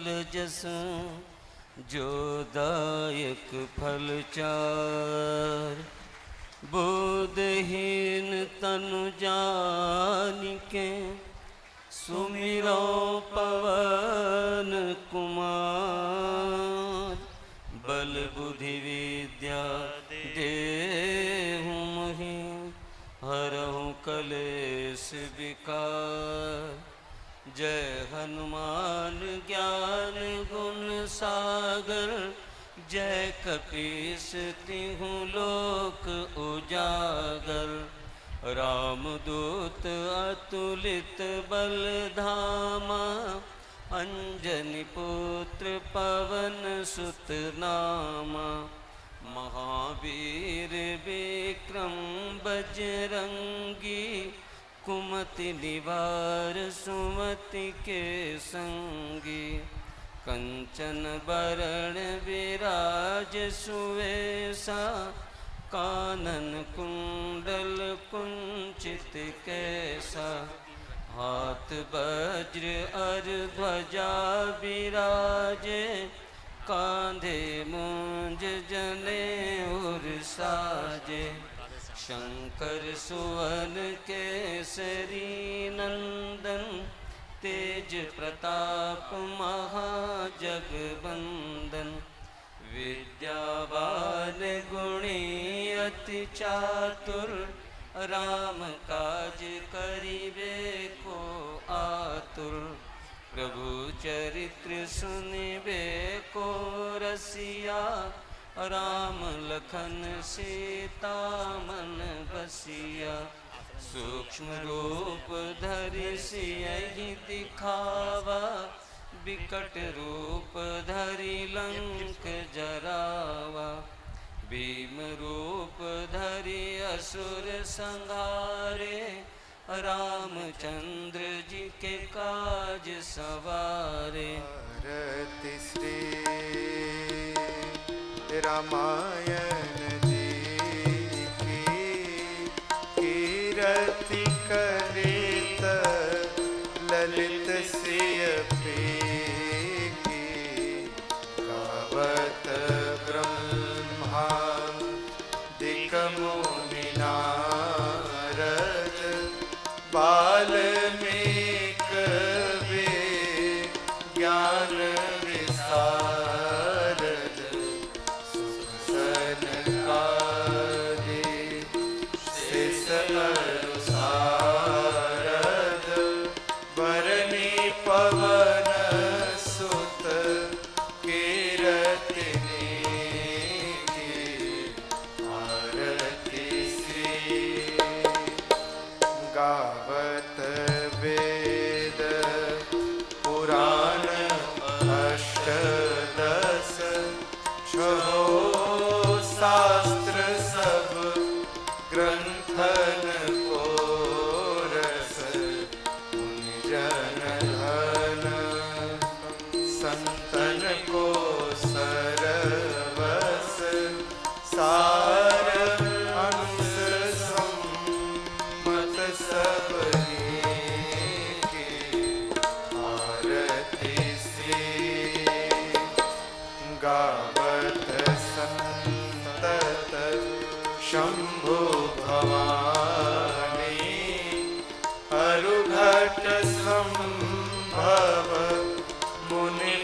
फल जस जो दायक फल चार। बोधहीन तनु जानिके सुमिरो पवन कुमार। बल बुद्धि विद्या देहु मोहि हरहु कलेश विकार। जय हनुमान ज्ञान गुण सागर जय कपीस तिहु लोक उजागर। रामदूत अतुलित बल धामा अंजनी पुत्र पवन सुत नामा। महावीर विक्रम बजरंगी कुमति निवार सुमति के संगी। कंचन बरण विराज सुवेशा कानन कुंडल कुंचित कैसा। हाथ वज्र और ध्वजा विराजे कांधे मूंज जनेऊर साजे। शंकर सुवन केसरी नंदन तेज प्रताप महाजगबंदन। विद्यावान गुणी अति चातुर राम काज करिबे को आतुर। प्रभु चरित्र सुनिबे को रसिया राम लखन सीता मन बसिया। सूक्ष्म रूप धरि सियहि दिखावा विकट रूप धरि लंक जरावा। भीम रूप धरि असुर संहारे रामचंद्र जी के काज सवारे। भारत श्री रामायण जी की कीरति कलित ललित सिय की। गावत ब्रह्मादिक मुनि नारद वाल्मीकि ज्ञान विशारद। सुख सनकादि शेष अनुसारद बरनी पवन सुत कीरति की। आरती श्री गावत वेद पुराण अष्टदश छहो शास्त्र सब ग्रंथन को रस। मुनि जन धन संतन को सरवस सार अंश सम्मत सब की। आरती श्री गावत संतत शंभु भवानी। अरुघट संभव मुनि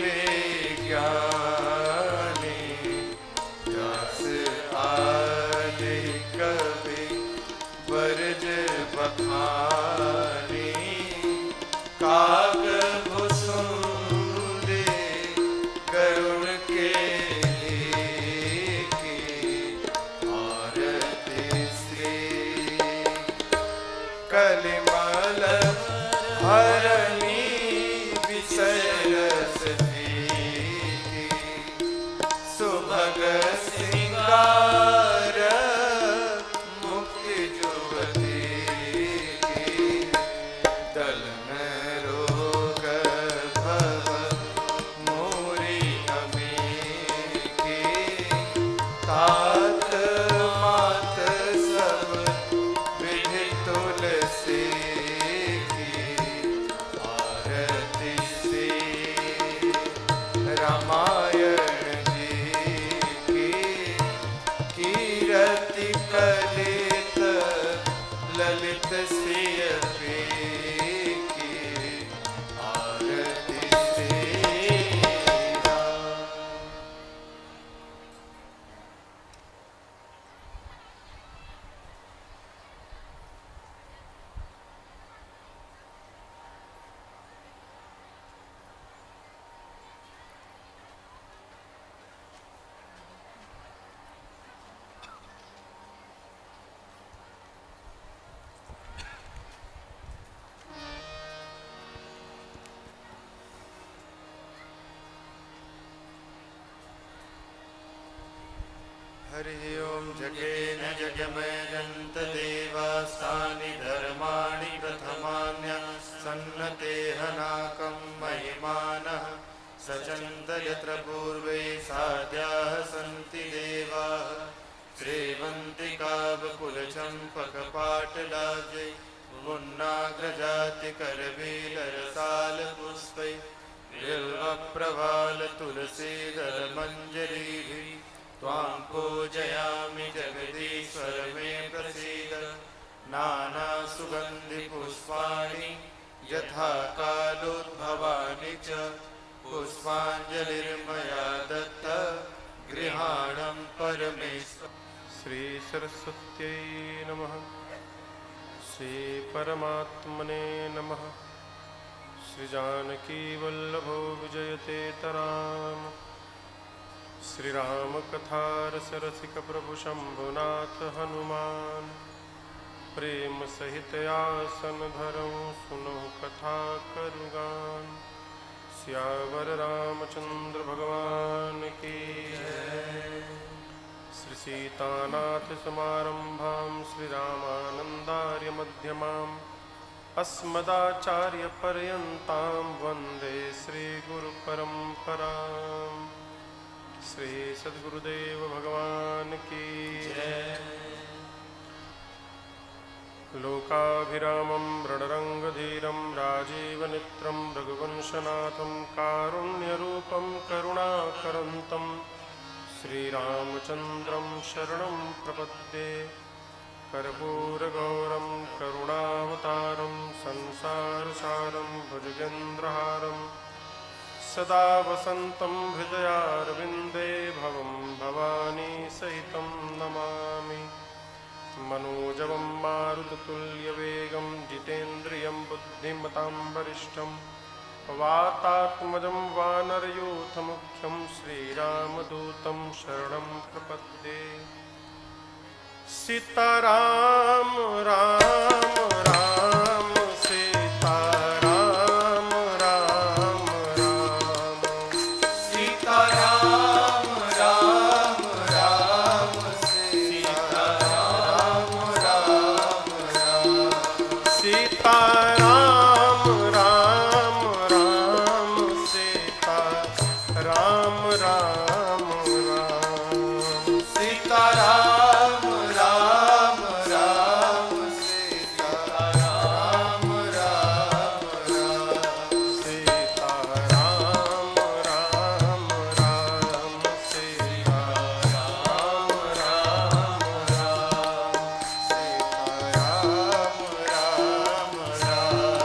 रामायण जी की कीरति कलित ललित श्रिय की आरती श्री राम। हरि ओम जगेन जगमयन्त देवास्तानि धर्माणि प्रथमान्य सन्नते हनाकं महिमानः सचन्त यत्र पूर्वे साध्याः सन्ति देवाः श्रीवन्ति कावकुलचम्पकपाटलाजे पुन्नाग्रजातिकरवीररसालपुष्पै बिल्वप्रवालतुलसीदलमञ्जरीभिः त्वां पूजयामि जगदीश्वर मे प्रसीद। नानासुगन्धिपुष्पाणि यथा कालोद्भवानि च पुष्पाञ्जलिर्मया दत्ता गृहाणं परमेश्वर। श्री सरस्वत्यै नमः। श्री परमात्मने नमः। श्री जानकी वल्लभो विजयते तराम। श्री राम कथा रसिक प्रभु शंभुनाथ हनुमान प्रेम सहित आसन धरऊं सुनो कथा करुगान। सियावर रामचंद्र भगवान की जय। श्री सीतानाथ समारंभां श्री रामानंदार्य मध्यमाम् अस्मदाचार्य पर्यन्तां वंदे श्री गुरु परंपराम्। श्री सद्गुरुदेव भगवान की जय। लोकाभिरामं रणरंगधीरं राजीवनेत्रं रघुवंशनाथं कारुण्यरूपं करुणाकरन्तं श्रीरामचन्द्रं शरणं प्रपद्ये। कर्पूरगौरं करुणावतारं संसारसारं भुजगेन्द्रहारं सदा वसन्तं हृदयारविन्दे भवं भवानी सहितं नमामि। मनोजवं मारुततुल्यवेगं जितेन्द्रियं बुद्धिमतां वरिष्ठं वातात्मजं वानरयूथमुख्यं श्रीरामदूतं शरणं प्रपद्ये। सीताराम राम राम सीताराम राम राम सीताराम राम राम सीताराम राम राम सीताराम राम राम सीताराम राम राम सीताराम राम राम सीताराम राम राम सीताराम राम राम सीताराम राम राम सीताराम राम राम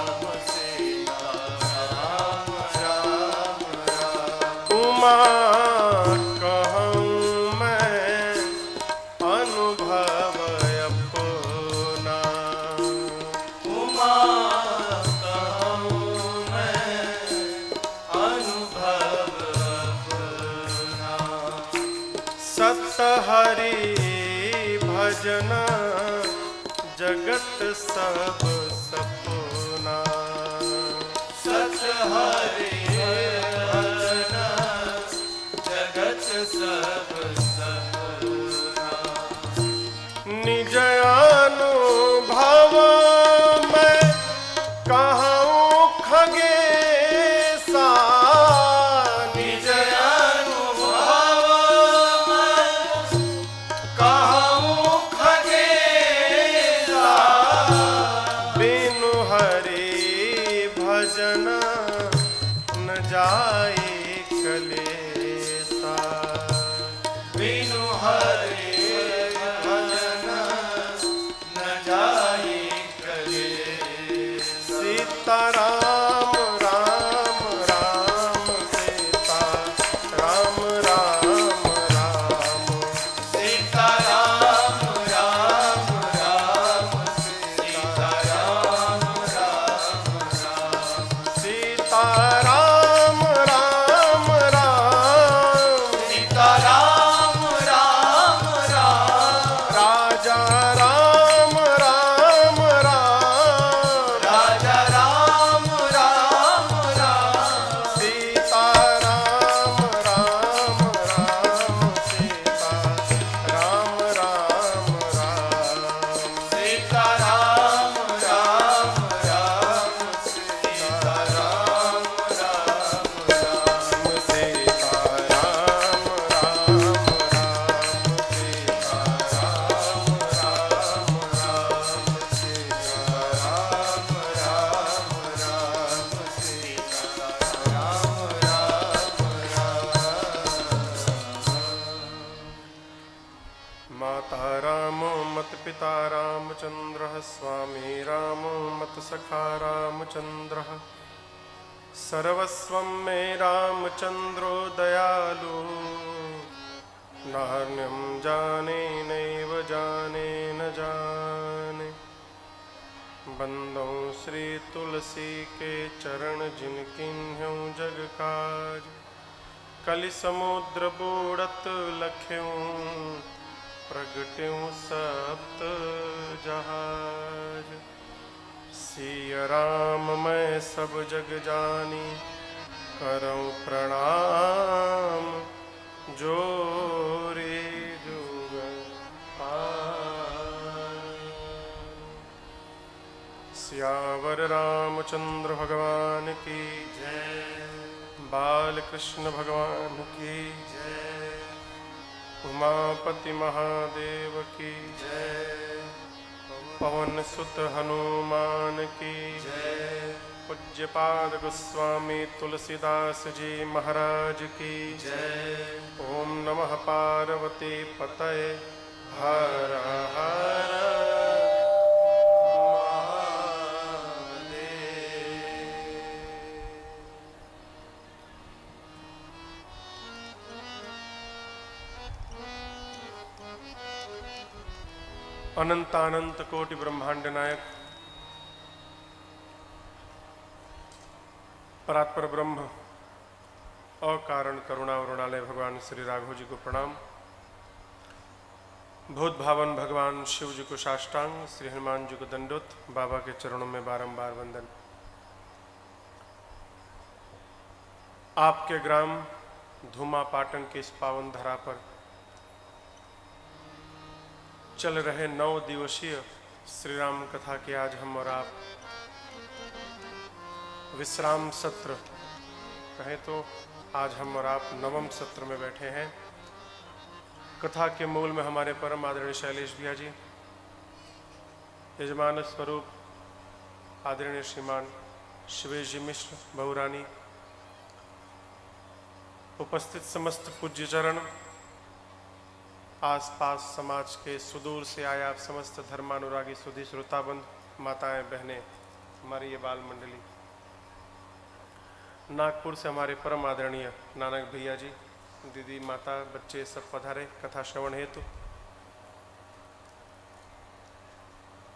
सीताराम राम राम। उमा कहूँ मैं अनुभव अपना उमा कहूँ मैं अनुभव अपना सत हरि भजन जगत सब सपना। सत हरि भजन जगत सब सपना। निज अनुभव मैं कहूँ खगेसा। निज अनुभव मैं कहूँ खगेसा। बिनु हरि भजन न जाए कले। स्वामी रामो मत्सखा रामचन्द्रः सर्वस्वं मे रामचन्द्रो दयालु नान्यं जाने नैव जाने न जाने। बंदों श्री तुलसी के चरण जिनकिन्ह्यों जग काज कलि समुद्र बूढ़त लख्यों प्रगट्यों सप्त जहाज। सिया राम मैं सब जग जानी करऊं प्रणाम जोरे जुग पानी। सियावर रामचंद्र भगवान की जय, बाल कृष्ण भगवान की जय, उमापति महादेव की जय, पवन सुत हनुमान की जय, पूज्यपाद गोस्वामी तुलसीदास जी महाराज की जय। ओम नमः पार्वती पतये हर हर अनंतानंत कोटि ब्रह्मांड नायक परात्पर ब्रह्म अकारण करुणा वरुणालय भगवान श्री राघव जी को प्रणाम। भूत भावन भगवान शिव जी को साष्टांग, श्री हनुमान जी को दंडोत, बाबा के चरणों में बारंबार वंदन। आपके ग्राम धूमा पाटन के इस पावन धरा पर चल रहे 9 दिवसीय श्री राम कथा के आज हम और आप विश्राम सत्र कहें तो आज हम और आप 9वें सत्र में बैठे हैं। कथा के मूल में हमारे परम आदरणीय शैलेश भैया जी, यजमान स्वरूप आदरणीय श्रीमान शिवेश जी मिश्र, बहुरानी, उपस्थित समस्त पूज्य चरण, आसपास समाज के सुदूर से आए आप समस्त धर्मानुरागी सुधी श्रोताबंद, माताएं बहनें, हमारी ये बाल मंडली, नागपुर से हमारे परम आदरणीय नानक भैया जी, दीदी, माता, बच्चे सब पधारे कथा श्रवण हेतु।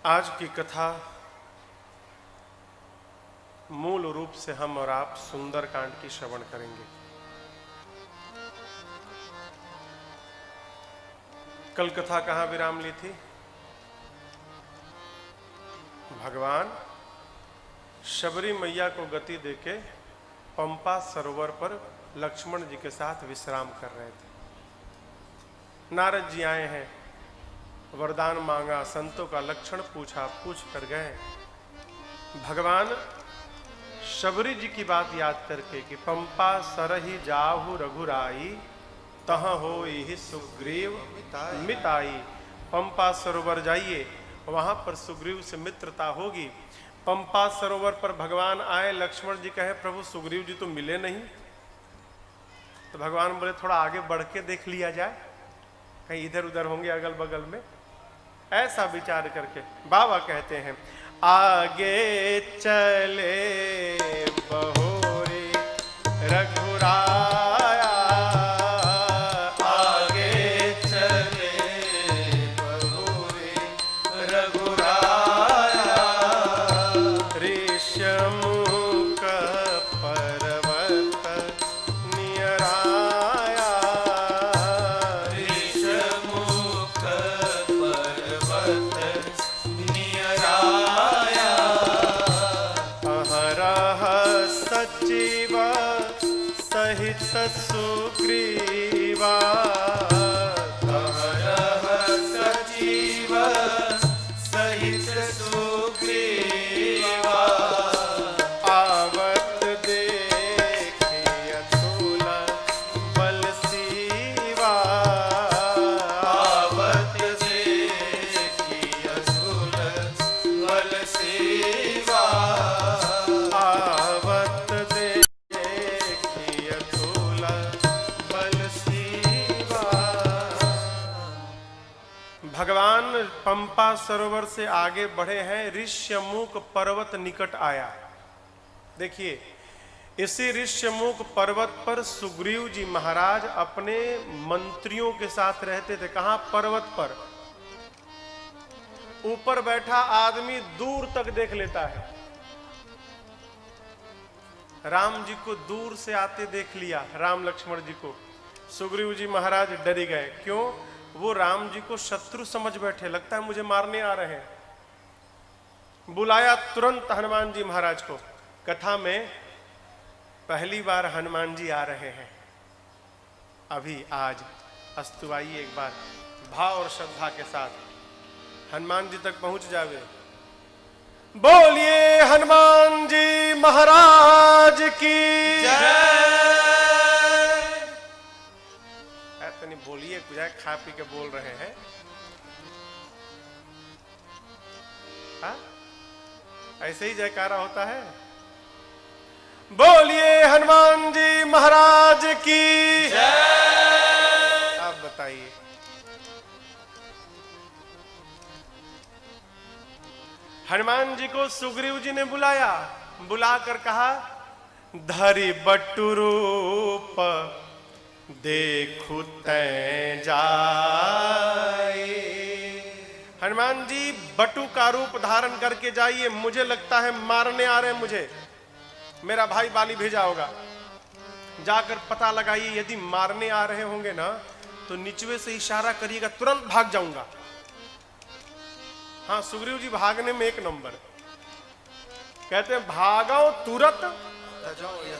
आज की कथा मूल रूप से हम और आप सुंदरकांड की श्रवण करेंगे। कल कथा कहाँ विराम ली थी? भगवान शबरी मैया को गति देके पंपा सरोवर पर लक्ष्मण जी के साथ विश्राम कर रहे थे। नारद जी आए हैं, वरदान मांगा, संतों का लक्षण पूछा, पूछ कर गए। भगवान शबरी जी की बात याद करके कि पंपा सरहि जाहु रघुराई तहाँ होई सुग्रीव मिताई। पंपा सरोवर जाइए, वहां पर सुग्रीव से मित्रता होगी। पंपा सरोवर पर भगवान आए, लक्ष्मण जी कहे प्रभु सुग्रीव जी तो मिले नहीं। तो भगवान बोले थोड़ा आगे बढ़ के देख लिया जाए, कहीं इधर उधर होंगे अगल बगल में। ऐसा विचार करके बाबा कहते हैं आगे चले बहोरे रघुराया, सुग्रीवा सजीव सहित सुग्रीवा आवत देखिय तुल बल सीवा, आवत देखिय तुल बल सीवा, आवत देखिय तुल बल सीवा। पंपा सरोवर से आगे बढ़े हैं, ऋष्यमुख पर्वत निकट आया। देखिए, इसी ऋष्यमुख पर्वत पर सुग्रीव जी महाराज अपने मंत्रियों के साथ रहते थे। कहां? पर्वत पर। ऊपर बैठा आदमी दूर तक देख लेता है। राम जी को दूर से आते देख लिया, राम लक्ष्मण जी को। सुग्रीव जी महाराज डर गए। क्यों? वो राम जी को शत्रु समझ बैठे, लगता है मुझे मारने आ रहे हैं। बुलाया तुरंत हनुमान जी महाराज को। कथा में पहली बार हनुमान जी आ रहे हैं अभी, आज। अस्तु, आइए एक बार भाव और श्रद्धा के साथ हनुमान जी तक पहुंच जावे। बोलिए हनुमान जी महाराज की जय। तनी बोलिए, कुछ खा पी के बोल रहे हैं। हा? ऐसे ही जयकारा होता है। बोलिए हनुमान जी महाराज की जय। आप बताइए। हनुमान जी को सुग्रीव जी ने बुलाया, बुलाकर कहा, धरि बटु रूप देखु तै जाए। हनुमान जी बटु का रूप धारण करके जाइए, मुझे लगता है मारने आ रहे हैं मुझे, मेरा भाई बाली भेजा होगा। जाकर पता लगाइए, यदि मारने आ रहे होंगे ना तो निचवे से इशारा करिएगा, तुरंत भाग जाऊंगा। हाँ, सुग्रीव जी भागने में एक नंबर। कहते हैं भागो तुरंत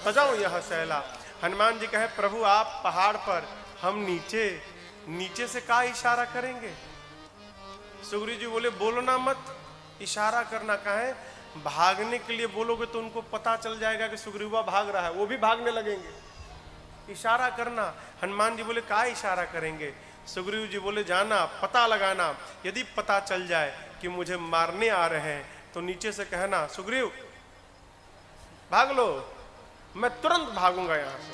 तजाओ यह सैला। हनुमान जी कहे, प्रभु आप पहाड़ पर, हम नीचे, नीचे से का इशारा करेंगे? सुग्रीव जी बोले, बोलना मत, इशारा करना। कहे भागने के लिए बोलोगे तो उनको पता चल जाएगा कि सुग्रीवा भाग रहा है, वो भी भागने लगेंगे। इशारा करना। हनुमान जी बोले, का इशारा करेंगे? सुग्रीव जी बोले, जाना पता लगाना, यदि पता चल जाए कि मुझे मारने आ रहे हैं तो नीचे से कहना, सुग्रीव भाग लो, मैं तुरंत भागूंगा यहां से।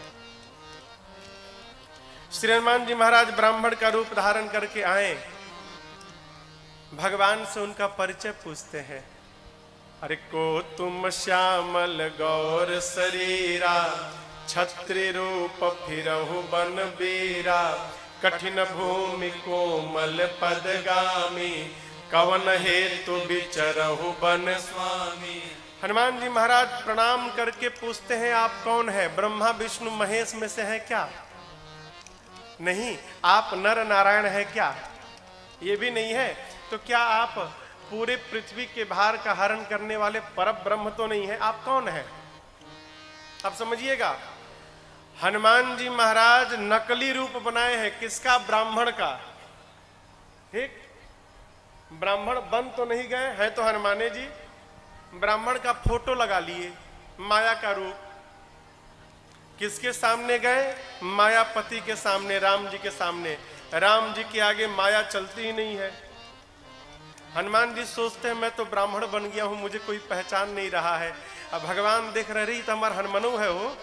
श्री हनुमान जी महाराज ब्राह्मण का रूप धारण करके आए, भगवान से उनका परिचय पूछते हैं। अरे को तुम श्यामल गौर शरीरा, छत्री रूप फिरहु बन बीरा, कठिन भूमि कोमल पदगामी, कवन हेतु विचरहु बन स्वामी। हनुमान जी महाराज प्रणाम करके पूछते हैं, आप कौन है? ब्रह्मा विष्णु महेश में से हैं क्या? नहीं। आप नर नारायण है क्या? ये भी नहीं है। तो क्या आप पूरे पृथ्वी के भार का हरण करने वाले परम ब्रह्म तो नहीं है? आप कौन है? अब समझिएगा, हनुमान जी महाराज नकली रूप बनाए हैं। किसका? ब्राह्मण का। ठीक, ब्राह्मण बन तो नहीं गए हैं, तो हनुमाने जी ब्राह्मण का फोटो लगा लिए, माया का रूप। किसके सामने गए? मायापति के सामने, राम जी के सामने। राम जी के आगे माया चलती ही नहीं है। हनुमान जी सोचते हैं, मैं तो ब्राह्मण बन गया हूं, मुझे कोई पहचान नहीं रहा है। अब भगवान देख रहे, रही तो हमारा हनुमानु है, वो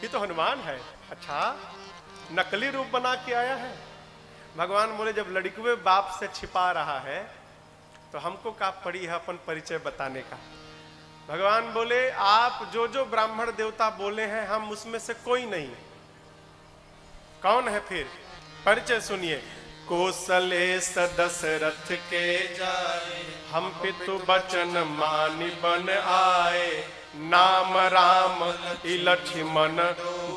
ये तो हनुमान है। अच्छा, नकली रूप बना के आया है। भगवान बोले, जब लड़कुए बाप से छिपा रहा है तो हमको का पड़ी है अपन परिचय बताने का। भगवान बोले, आप जो जो ब्राह्मण देवता बोले हैं, हम उसमें से कोई नहीं। कौन है फिर? परिचय सुनिए। कौशलेश दशरथ के जाए, हम पितु बचन मानि बन आए, नाम राम लक्ष्मण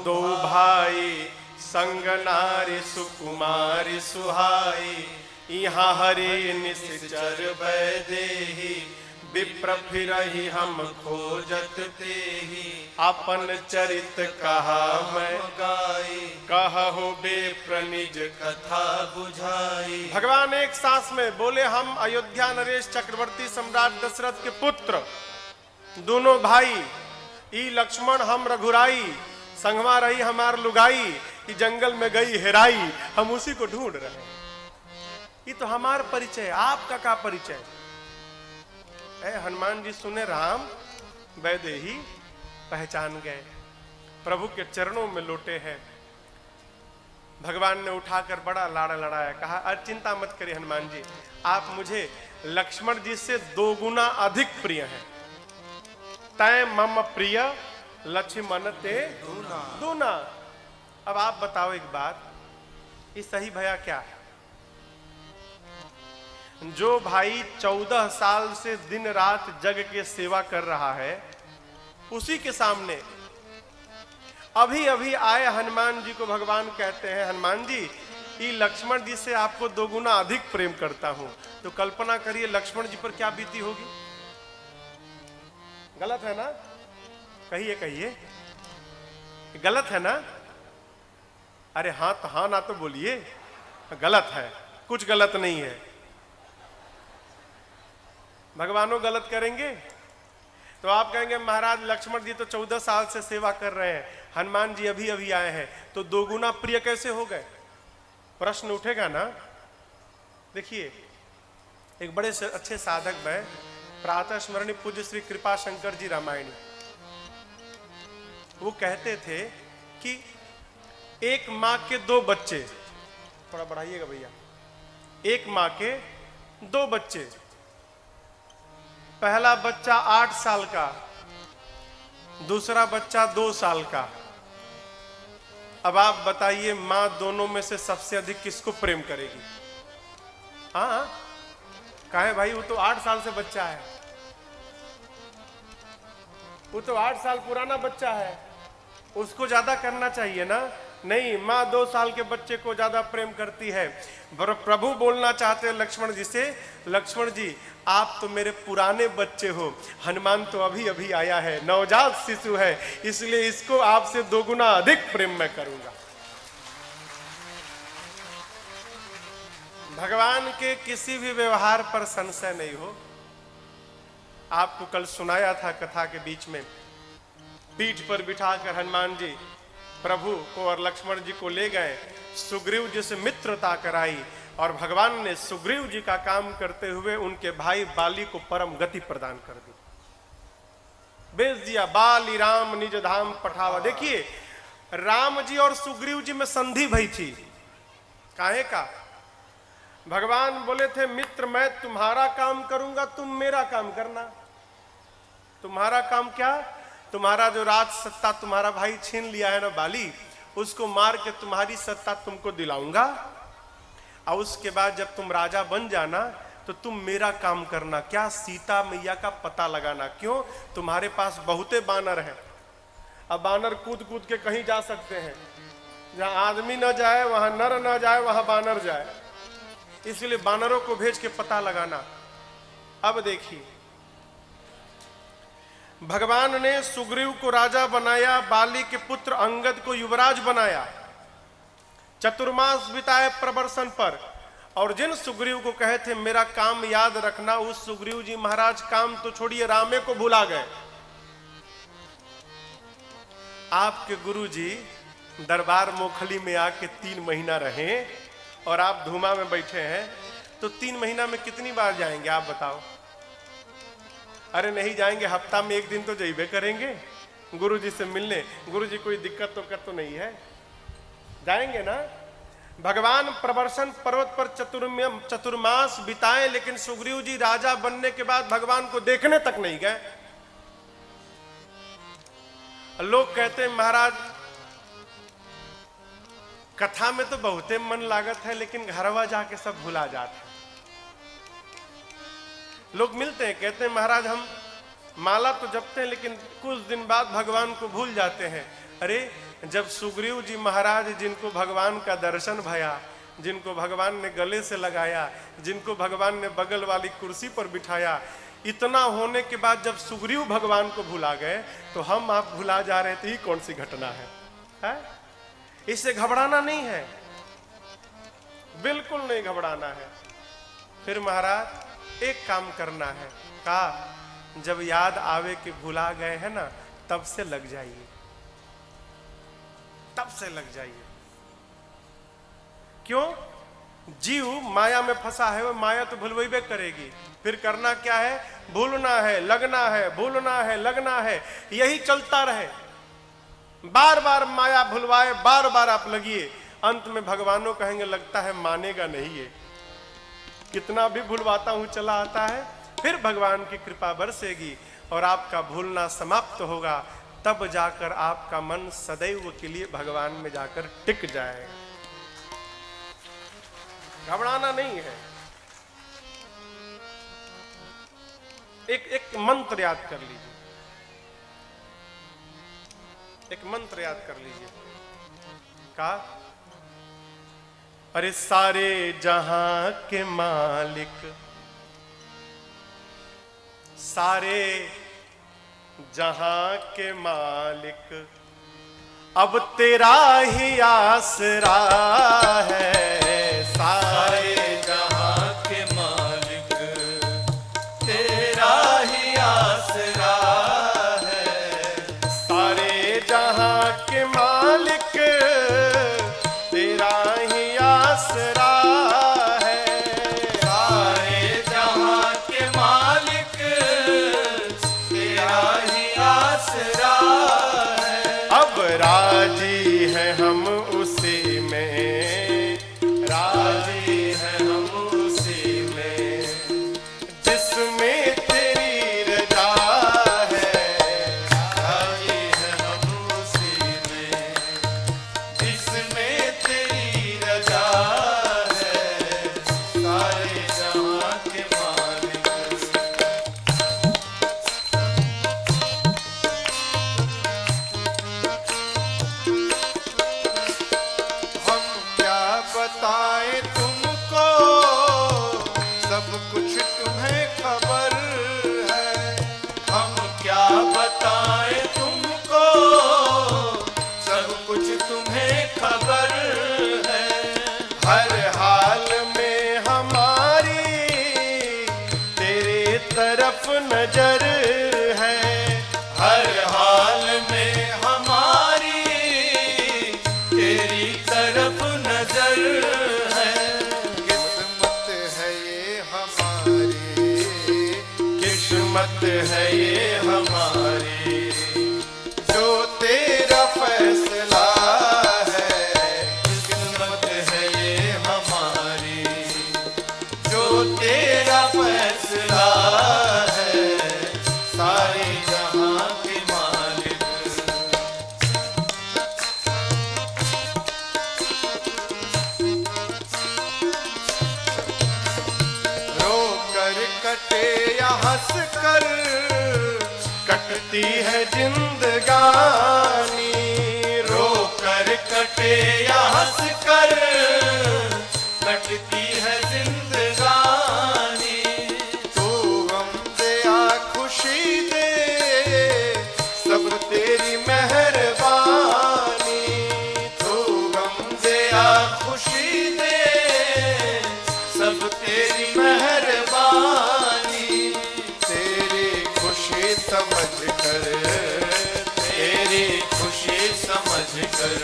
दो भाई, संग नारी सुकुमारी सुहाई, यहाँ हरि निश्चर वैदेही, विप्र फिरहि हम खोजत तेहि, अपन चरित कहा मैं गाई, कहु विप्र निज कथा बुझाई। भगवान एक सांस में बोले, हम अयोध्या नरेश चक्रवर्ती सम्राट दशरथ के पुत्र, दोनों भाई, ई लक्ष्मण हम रघुराई, संगमा रही हमार लुगाई, ई जंगल में गई हेराई, हम उसी को ढूंढ रहे हैं। ये तो हमार परिचय, आपका क्या परिचय? हनुमान जी सुने, राम वैदेही पहचान गए, प्रभु के चरणों में लोटे हैं। भगवान ने उठाकर बड़ा लाड़ा लड़ाया, कहा अरे चिंता मत करिए हनुमान जी, आप मुझे लक्ष्मण जी से 2 गुना अधिक प्रिय हैं। तय मम प्रिय लक्ष्मण ते दूना। अब आप बताओ एक बात, ये सही भया क्या है? जो भाई 14 साल से दिन रात जग के सेवा कर रहा है, उसी के सामने अभी अभी आए हनुमान जी को भगवान कहते हैं, हनुमान जी ये लक्ष्मण जी से आपको 2 गुना अधिक प्रेम करता हूं। तो कल्पना करिए लक्ष्मण जी पर क्या बीती होगी। गलत है ना? कहिए कहिए, गलत है ना? अरे हाँ तो हाँ ना तो बोलिए, गलत है, कुछ गलत नहीं है। भगवानों गलत करेंगे? तो आप कहेंगे महाराज लक्ष्मण जी तो 14 साल से सेवा कर रहे हैं, हनुमान जी अभी अभी आए हैं, तो 2 गुना प्रिय कैसे हो गए? प्रश्न उठेगा ना। देखिए एक बड़े अच्छे साधक में प्रातः स्मरणीय पूज्य श्री कृपा शंकर जी रामायणी, वो कहते थे कि एक माँ के 2 बच्चे, थोड़ा बढ़ाइएगा भैया, एक माँ के 2 बच्चे, पहला बच्चा 8 साल का, दूसरा बच्चा 2 साल का। अब आप बताइए मां दोनों में से सबसे अधिक किसको प्रेम करेगी? हाँ कहे भाई वो तो 8 साल से बच्चा है, वो तो 8 साल पुराना बच्चा है, उसको ज्यादा करना चाहिए ना। नहीं, माँ 2 साल के बच्चे को ज्यादा प्रेम करती है। प्रभु बोलना चाहते हैं लक्ष्मण जी से, लक्ष्मण जी आप तो मेरे पुराने बच्चे हो, हनुमान तो अभी अभी आया है, नवजात शिशु है, इसलिए इसको आपसे 2 गुना अधिक प्रेम मैं करूंगा। भगवान के किसी भी व्यवहार पर संशय नहीं हो। आपको कल सुनाया था कथा के बीच में, पीठ पर बिठाकर हनुमान जी प्रभु को और लक्ष्मण जी को ले गए, सुग्रीव जी से मित्रता कराई और भगवान ने सुग्रीव जी का काम करते हुए उनके भाई बाली को परम गति प्रदान कर दी, भेज दिया। बाली राम निज धाम पठावा। देखिए राम जी और सुग्रीव जी में संधि भई थी, काहे का? भगवान बोले थे मित्र मैं तुम्हारा काम करूंगा, तुम मेरा काम करना। तुम्हारा काम क्या? तुम्हारा जो राज सत्ता तुम्हारा भाई छीन लिया है ना बाली, उसको मार के तुम्हारी सत्ता तुमको दिलाऊंगा, और उसके बाद जब तुम राजा बन जाना तो तुम मेरा काम करना। क्या? सीता मैया का पता लगाना। क्यों? तुम्हारे पास बहुते बानर हैं, अब बानर कूद कूद के कहीं जा सकते हैं, जहां आदमी न जाए वहां नर न जाए वहां बानर जाए, इसलिए बानरों को भेज के पता लगाना। अब देखिए भगवान ने सुग्रीव को राजा बनाया, बाली के पुत्र अंगद को युवराज बनाया, चतुर्मास बिताए प्रवर्सन पर, और जिन सुग्रीव को कहे थे मेरा काम याद रखना, उस सुग्रीव जी महाराज काम तो छोड़िए रामे को भुला गए। आपके गुरु जी दरबार मोखली में आके 3 महीना रहे और आप धूमा में बैठे हैं, तो 3 महीना में कितनी बार जाएंगे आप बताओ? अरे नहीं जाएंगे, हफ्ता में 1 दिन तो जाइबे करेंगे गुरु जी से मिलने। गुरु जी कोई दिक्कत तो नहीं है, जाएंगे ना। भगवान प्रवर्सन पर्वत पर चतुर्मास बिताए, लेकिन सुग्रीव जी राजा बनने के बाद भगवान को देखने तक नहीं गए। लोग कहते हैं महाराज कथा में तो बहुते मन लागत है, लेकिन घरवा जाके सब भुला जाते हैं। लोग मिलते हैं कहते हैं महाराज हम माला तो जपते हैं, लेकिन कुछ दिन बाद भगवान को भूल जाते हैं। अरे जब सुग्रीव जी महाराज जिनको भगवान का दर्शन भया, जिनको भगवान ने गले से लगाया, जिनको भगवान ने बगल वाली कुर्सी पर बिठाया, इतना होने के बाद जब सुग्रीव भगवान को भुला गए तो हम आप भुला जा रहे थे, ये कौन सी घटना है? इससे घबराना नहीं है, बिल्कुल नहीं घबराना है। फिर महाराज एक काम करना है, कहा जब याद आवे कि भुला गए हैं ना, तब से लग जाइए, तब से लग जाइए। क्यों? जीव माया में फंसा है, वो माया तो भुलवेबे करेगी। फिर करना क्या है? भूलना है, लगना है, भूलना है, लगना है, यही चलता रहे। बार बार माया भुलवाए, बार बार आप लगिए, अंत में भगवानों कहेंगे लगता है मानेगा नहीं है, कितना भी भूलवाता हूं चला आता है। फिर भगवान की कृपा बरसेगी और आपका भूलना समाप्त होगा, तब जाकर आपका मन सदैव के लिए भगवान में जाकर टिक जाएगा। घबराना नहीं है। एक मंत्र याद कर लीजिए, एक मंत्र याद कर लीजिए। का अरे सारे जहां के मालिक, सारे जहां के मालिक, अब तेरा ही आसरा है। सारे जहां के मालिक तेरा ही आसरा है। सारे जहां के मालिक तेरा ही आसरा है। सारे जहां के मालिक तेरा ही आसरा है। अब राजी है हम उसी में, राजी है हम उसी में, जिसमें तेरी रजा है। राजी है हम उसी में, जिसमें तेरी रजा है। सारे जहां के मालिक हम क्या बताएं तुमको, सब कुछ तुम्हें खबर है। हम क्या बताएं तुमको, सब कुछ तुम्हें खबर है। हर हाल में हमारी तेरे तरफ नजर है। हर हाल में हमारी तेरी तरफ नजर है। किस्मत है ये हमारी, किस्मत है ये हमारी, जो तेरा फैसला है। किस्मत है ये हमारी, जो तेरा फैसला है। सारे जहां के मालिक रो कर कटे या हंस कर कटती है जिंदगानी। रो कर कटे या हंस कर कटती है जिंदगानी। तू गम दे या खुशी दे, सब तेरी मेहरबानी। तू गम दे या खुशी दे, सब तेरी मेहरबानी। तेरी खुशी समझ कर, तेरी खुशी समझ कर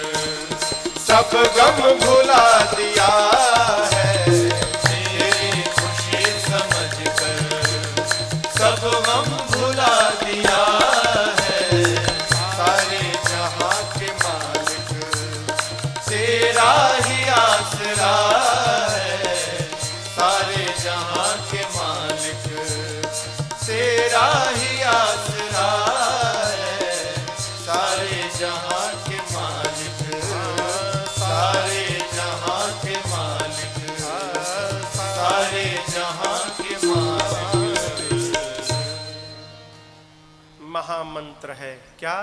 सब गम भुला दिया है। तेरी खुशी समझ कर सब गम भुला दिया है। सारे जहां के मालिक तेरा ही आसरा है। सारे जहां के मालिक तेरा ही आसरा है। सारे जहां के मालिक, सारे जहां के मालिक, सारे जहां के मालिक। महामंत्र है क्या?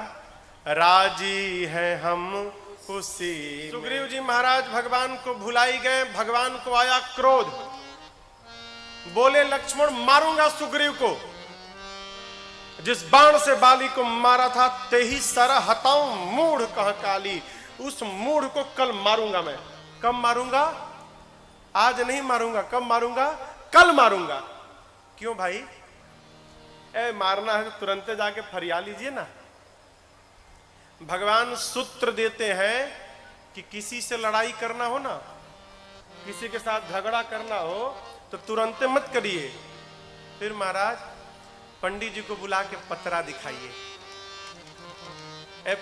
राजी है हम उसी। सुग्रीव जी महाराज भगवान को भुलाई गए, भगवान को आया क्रोध, बोले लक्ष्मण मारूंगा सुग्रीव को। जिस बाण से बाली को मारा था ते ही सारा हताऊं मूढ़ कह काली। उस मूढ़ को कल मारूंगा मैं। कब मारूंगा? आज नहीं मारूंगा। कब मारूंगा? कल मारूंगा। क्यों भाई? मारना है तो तुरंत जाके फरिया लीजिए ना। भगवान सूत्र देते हैं कि किसी से लड़ाई करना हो ना, किसी के साथ झगड़ा करना हो तो तुरंत मत करिए। फिर महाराज पंडित जी को बुला के पतरा दिखाइए।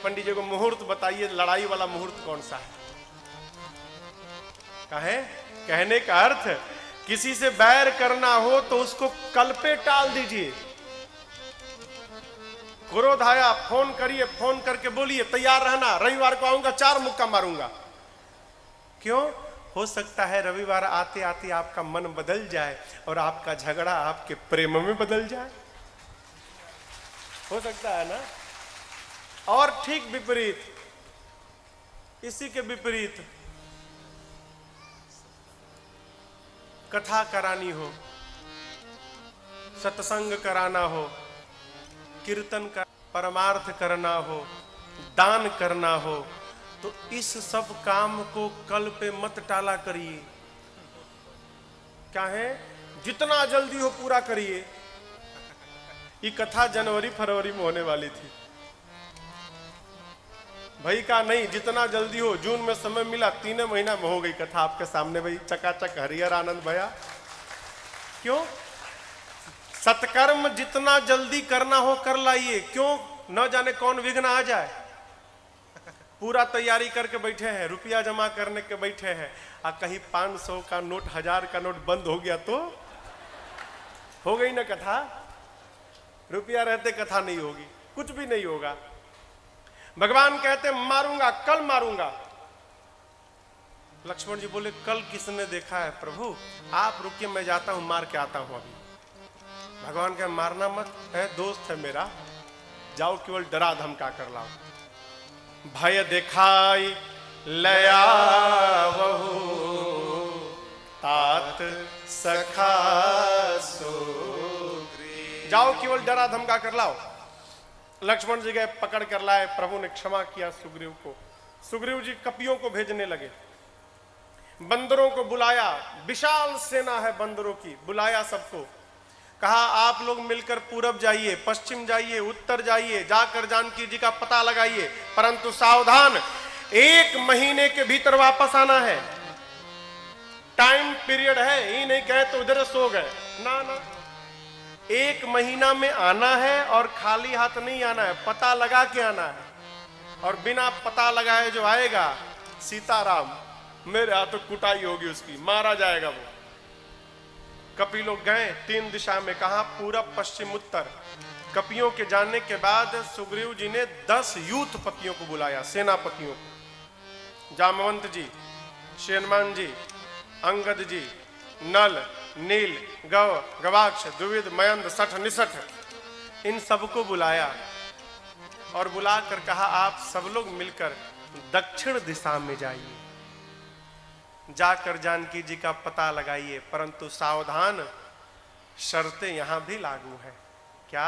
पंडित जी को मुहूर्त बताइए, लड़ाई वाला मुहूर्त कौन सा है। कहे कहने का अर्थ, किसी से बैर करना हो तो उसको कल पे टाल दीजिए। क्रोध आया, फोन करिए, फोन करके बोलिए तैयार रहना, रविवार को आऊंगा, 4 मुक्का मारूंगा। क्यों? हो सकता है रविवार आते आते आपका मन बदल जाए और आपका झगड़ा आपके प्रेम में बदल जाए। हो सकता है ना। और ठीक विपरीत, इसी के विपरीत कथा करानी हो, सत्संग कराना हो, कीर्तन का परमार्थ करना हो, दान करना हो, तो इस सब काम को कल पे मत टाला करिए। क्या है? जितना जल्दी हो पूरा करिए। ये कथा जनवरी फरवरी में होने वाली थी। भाई का नहीं, जितना जल्दी हो, जून में समय मिला, 3 महीना में हो गई कथा आपके सामने। भाई चकाचक हरिहर आनंद भया। क्यों? सत्कर्म जितना जल्दी करना हो कर लाइए। क्यों? न जाने कौन विघ्न आ जाए। पूरा तैयारी करके बैठे हैं, रुपया जमा करने के बैठे हैं, और कहीं 500 का नोट, 1000 का नोट बंद हो गया तो हो गई ना कथा। रुपया रहते कथा नहीं होगी, कुछ भी नहीं होगा। भगवान कहते मारूंगा, कल मारूंगा। लक्ष्मण जी बोले कल किसने देखा है प्रभु, आप रुकिए, मैं जाता हूं, मार के आता हूं अभी। भगवान कहे मारना मत, है दोस्त है मेरा, जाओ केवल डरा धमका कर लाओ। भय दिखाई लया वहु तात सखा सुग्रीव। जाओ केवल डरा धमका कर लाओ। लक्ष्मण जी गए, पकड़ कर लाए। प्रभु ने क्षमा किया सुग्रीव को। सुग्रीव जी कपियों को भेजने लगे, बंदरों को बुलाया, विशाल सेना है बंदरों की, बुलाया सबको। कहा आप लोग मिलकर पूरब जाइए, पश्चिम जाइए, उत्तर जाइए, जाकर जानकी जी का पता लगाइए, परंतु सावधान, 1 महीने के भीतर वापस आना है। टाइम पीरियड है, ये नहीं कहे तो उधर सो गए, ना ना, 1 महीना में आना है और खाली हाथ नहीं आना है, पता लगा के आना है। और बिना पता लगाए जो आएगा, सीताराम, मेरे हाथों कुटाई होगी उसकी, मारा जाएगा वो। कपि लोग गए 3 दिशा में, कहा पूरब पश्चिम उत्तर। कपियों के जानने के बाद सुग्रीव जी ने 10 यूथपतियों को बुलाया, सेनापतियों को। जामवंत जी, शेनमान जी, अंगद जी, नल, नील, गव, गवाक्ष, द्विविद, मयंद, सठ, निसठ, इन सबको बुलाया और बुलाकर कहा आप सब लोग मिलकर दक्षिण दिशा में जाइए, जाकर जानकी जी का पता लगाइए, परंतु सावधान, शर्तें यहां भी लागू है। क्या?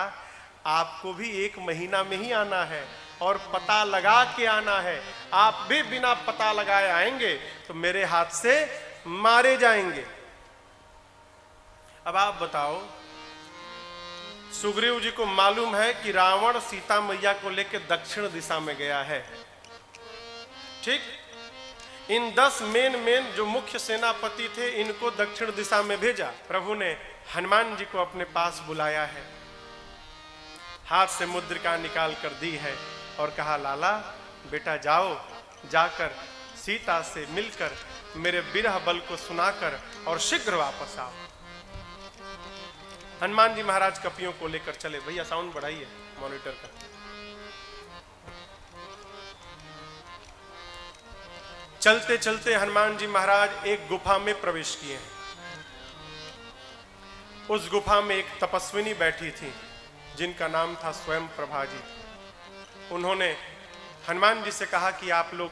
आपको भी 1 महीना में ही आना है और पता लगा के आना है। आप भी बिना पता लगाए आएंगे तो मेरे हाथ से मारे जाएंगे। अब आप बताओ, सुग्रीव जी को मालूम है कि रावण सीता मैया को लेकर दक्षिण दिशा में गया है, ठीक? इन 10 मेन जो मुख्य सेनापति थे, इनको दक्षिण दिशा में भेजा। प्रभु ने हनुमान जी को अपने पास बुलाया है, हाथ से मुद्रिका निकाल कर दी है और कहा लाला बेटा जाओ, जाकर सीता से मिलकर मेरे विरह बल को सुनाकर और शीघ्र वापस आओ। हनुमान जी महाराज कपियों को लेकर चले। भैया साउंड बढ़ाइए मॉनिटर का। चलते चलते हनुमान जी महाराज एक गुफा में प्रवेश किए हैं। उस गुफा में एक तपस्विनी बैठी थी जिनका नाम था स्वयं प्रभा जी। उन्होंने हनुमान जी से कहा कि आप लोग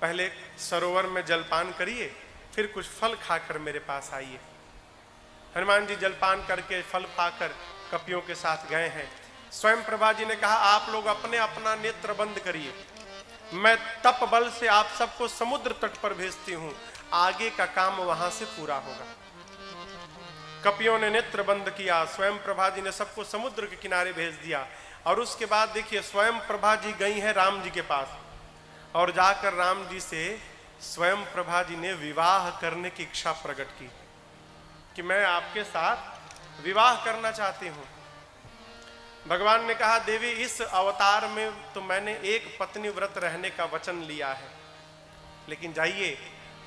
पहले सरोवर में जलपान करिए, फिर कुछ फल खाकर मेरे पास आइए। हनुमान जी जलपान करके फल पाकर कपियों के साथ गए हैं। स्वयं प्रभा जी ने कहा आप लोग अपने अपना नेत्र बंद करिए, मैं तप बल से आप सबको समुद्र तट पर भेजती हूं, आगे का काम वहां से पूरा होगा। कपियों ने नेत्र बंद किया, स्वयं प्रभा जी ने सबको समुद्र के किनारे भेज दिया। और उसके बाद देखिए स्वयं प्रभा जी गई हैं राम जी के पास और जाकर राम जी से स्वयं प्रभा जी ने विवाह करने की इच्छा प्रकट की कि मैं आपके साथ विवाह करना चाहती हूं। भगवान ने कहा देवी इस अवतार में तो मैंने एक पत्नी व्रत रहने का वचन लिया है, लेकिन जाइए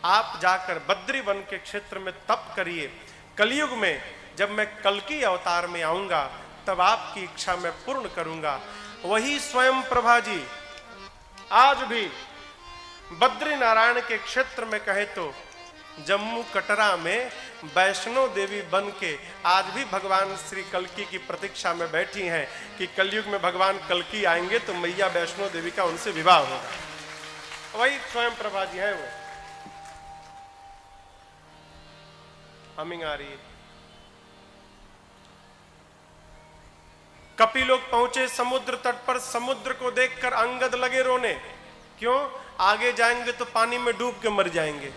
आप जाकर बद्री वन के क्षेत्र में तप करिए। कलयुग में जब मैं कल्कि अवतार में आऊंगा तब आपकी इच्छा मैं पूर्ण करूंगा। वही स्वयं प्रभा जी आज भी बद्री नारायण के क्षेत्र में कहे तो जम्मू कटरा में वैष्णो देवी बन के आज भी भगवान श्री कल्कि की प्रतीक्षा में बैठी हैं कि कलयुग में भगवान कल्कि आएंगे तो मैया वैष्णो देवी का उनसे विवाह होगा। वही स्वयं प्रभा जी है। वो हमिंग आ रही है। कपि लोग पहुंचे समुद्र तट पर। समुद्र को देखकर अंगद लगे रोने। क्यों? आगे जाएंगे तो पानी में डूब के मर जाएंगे,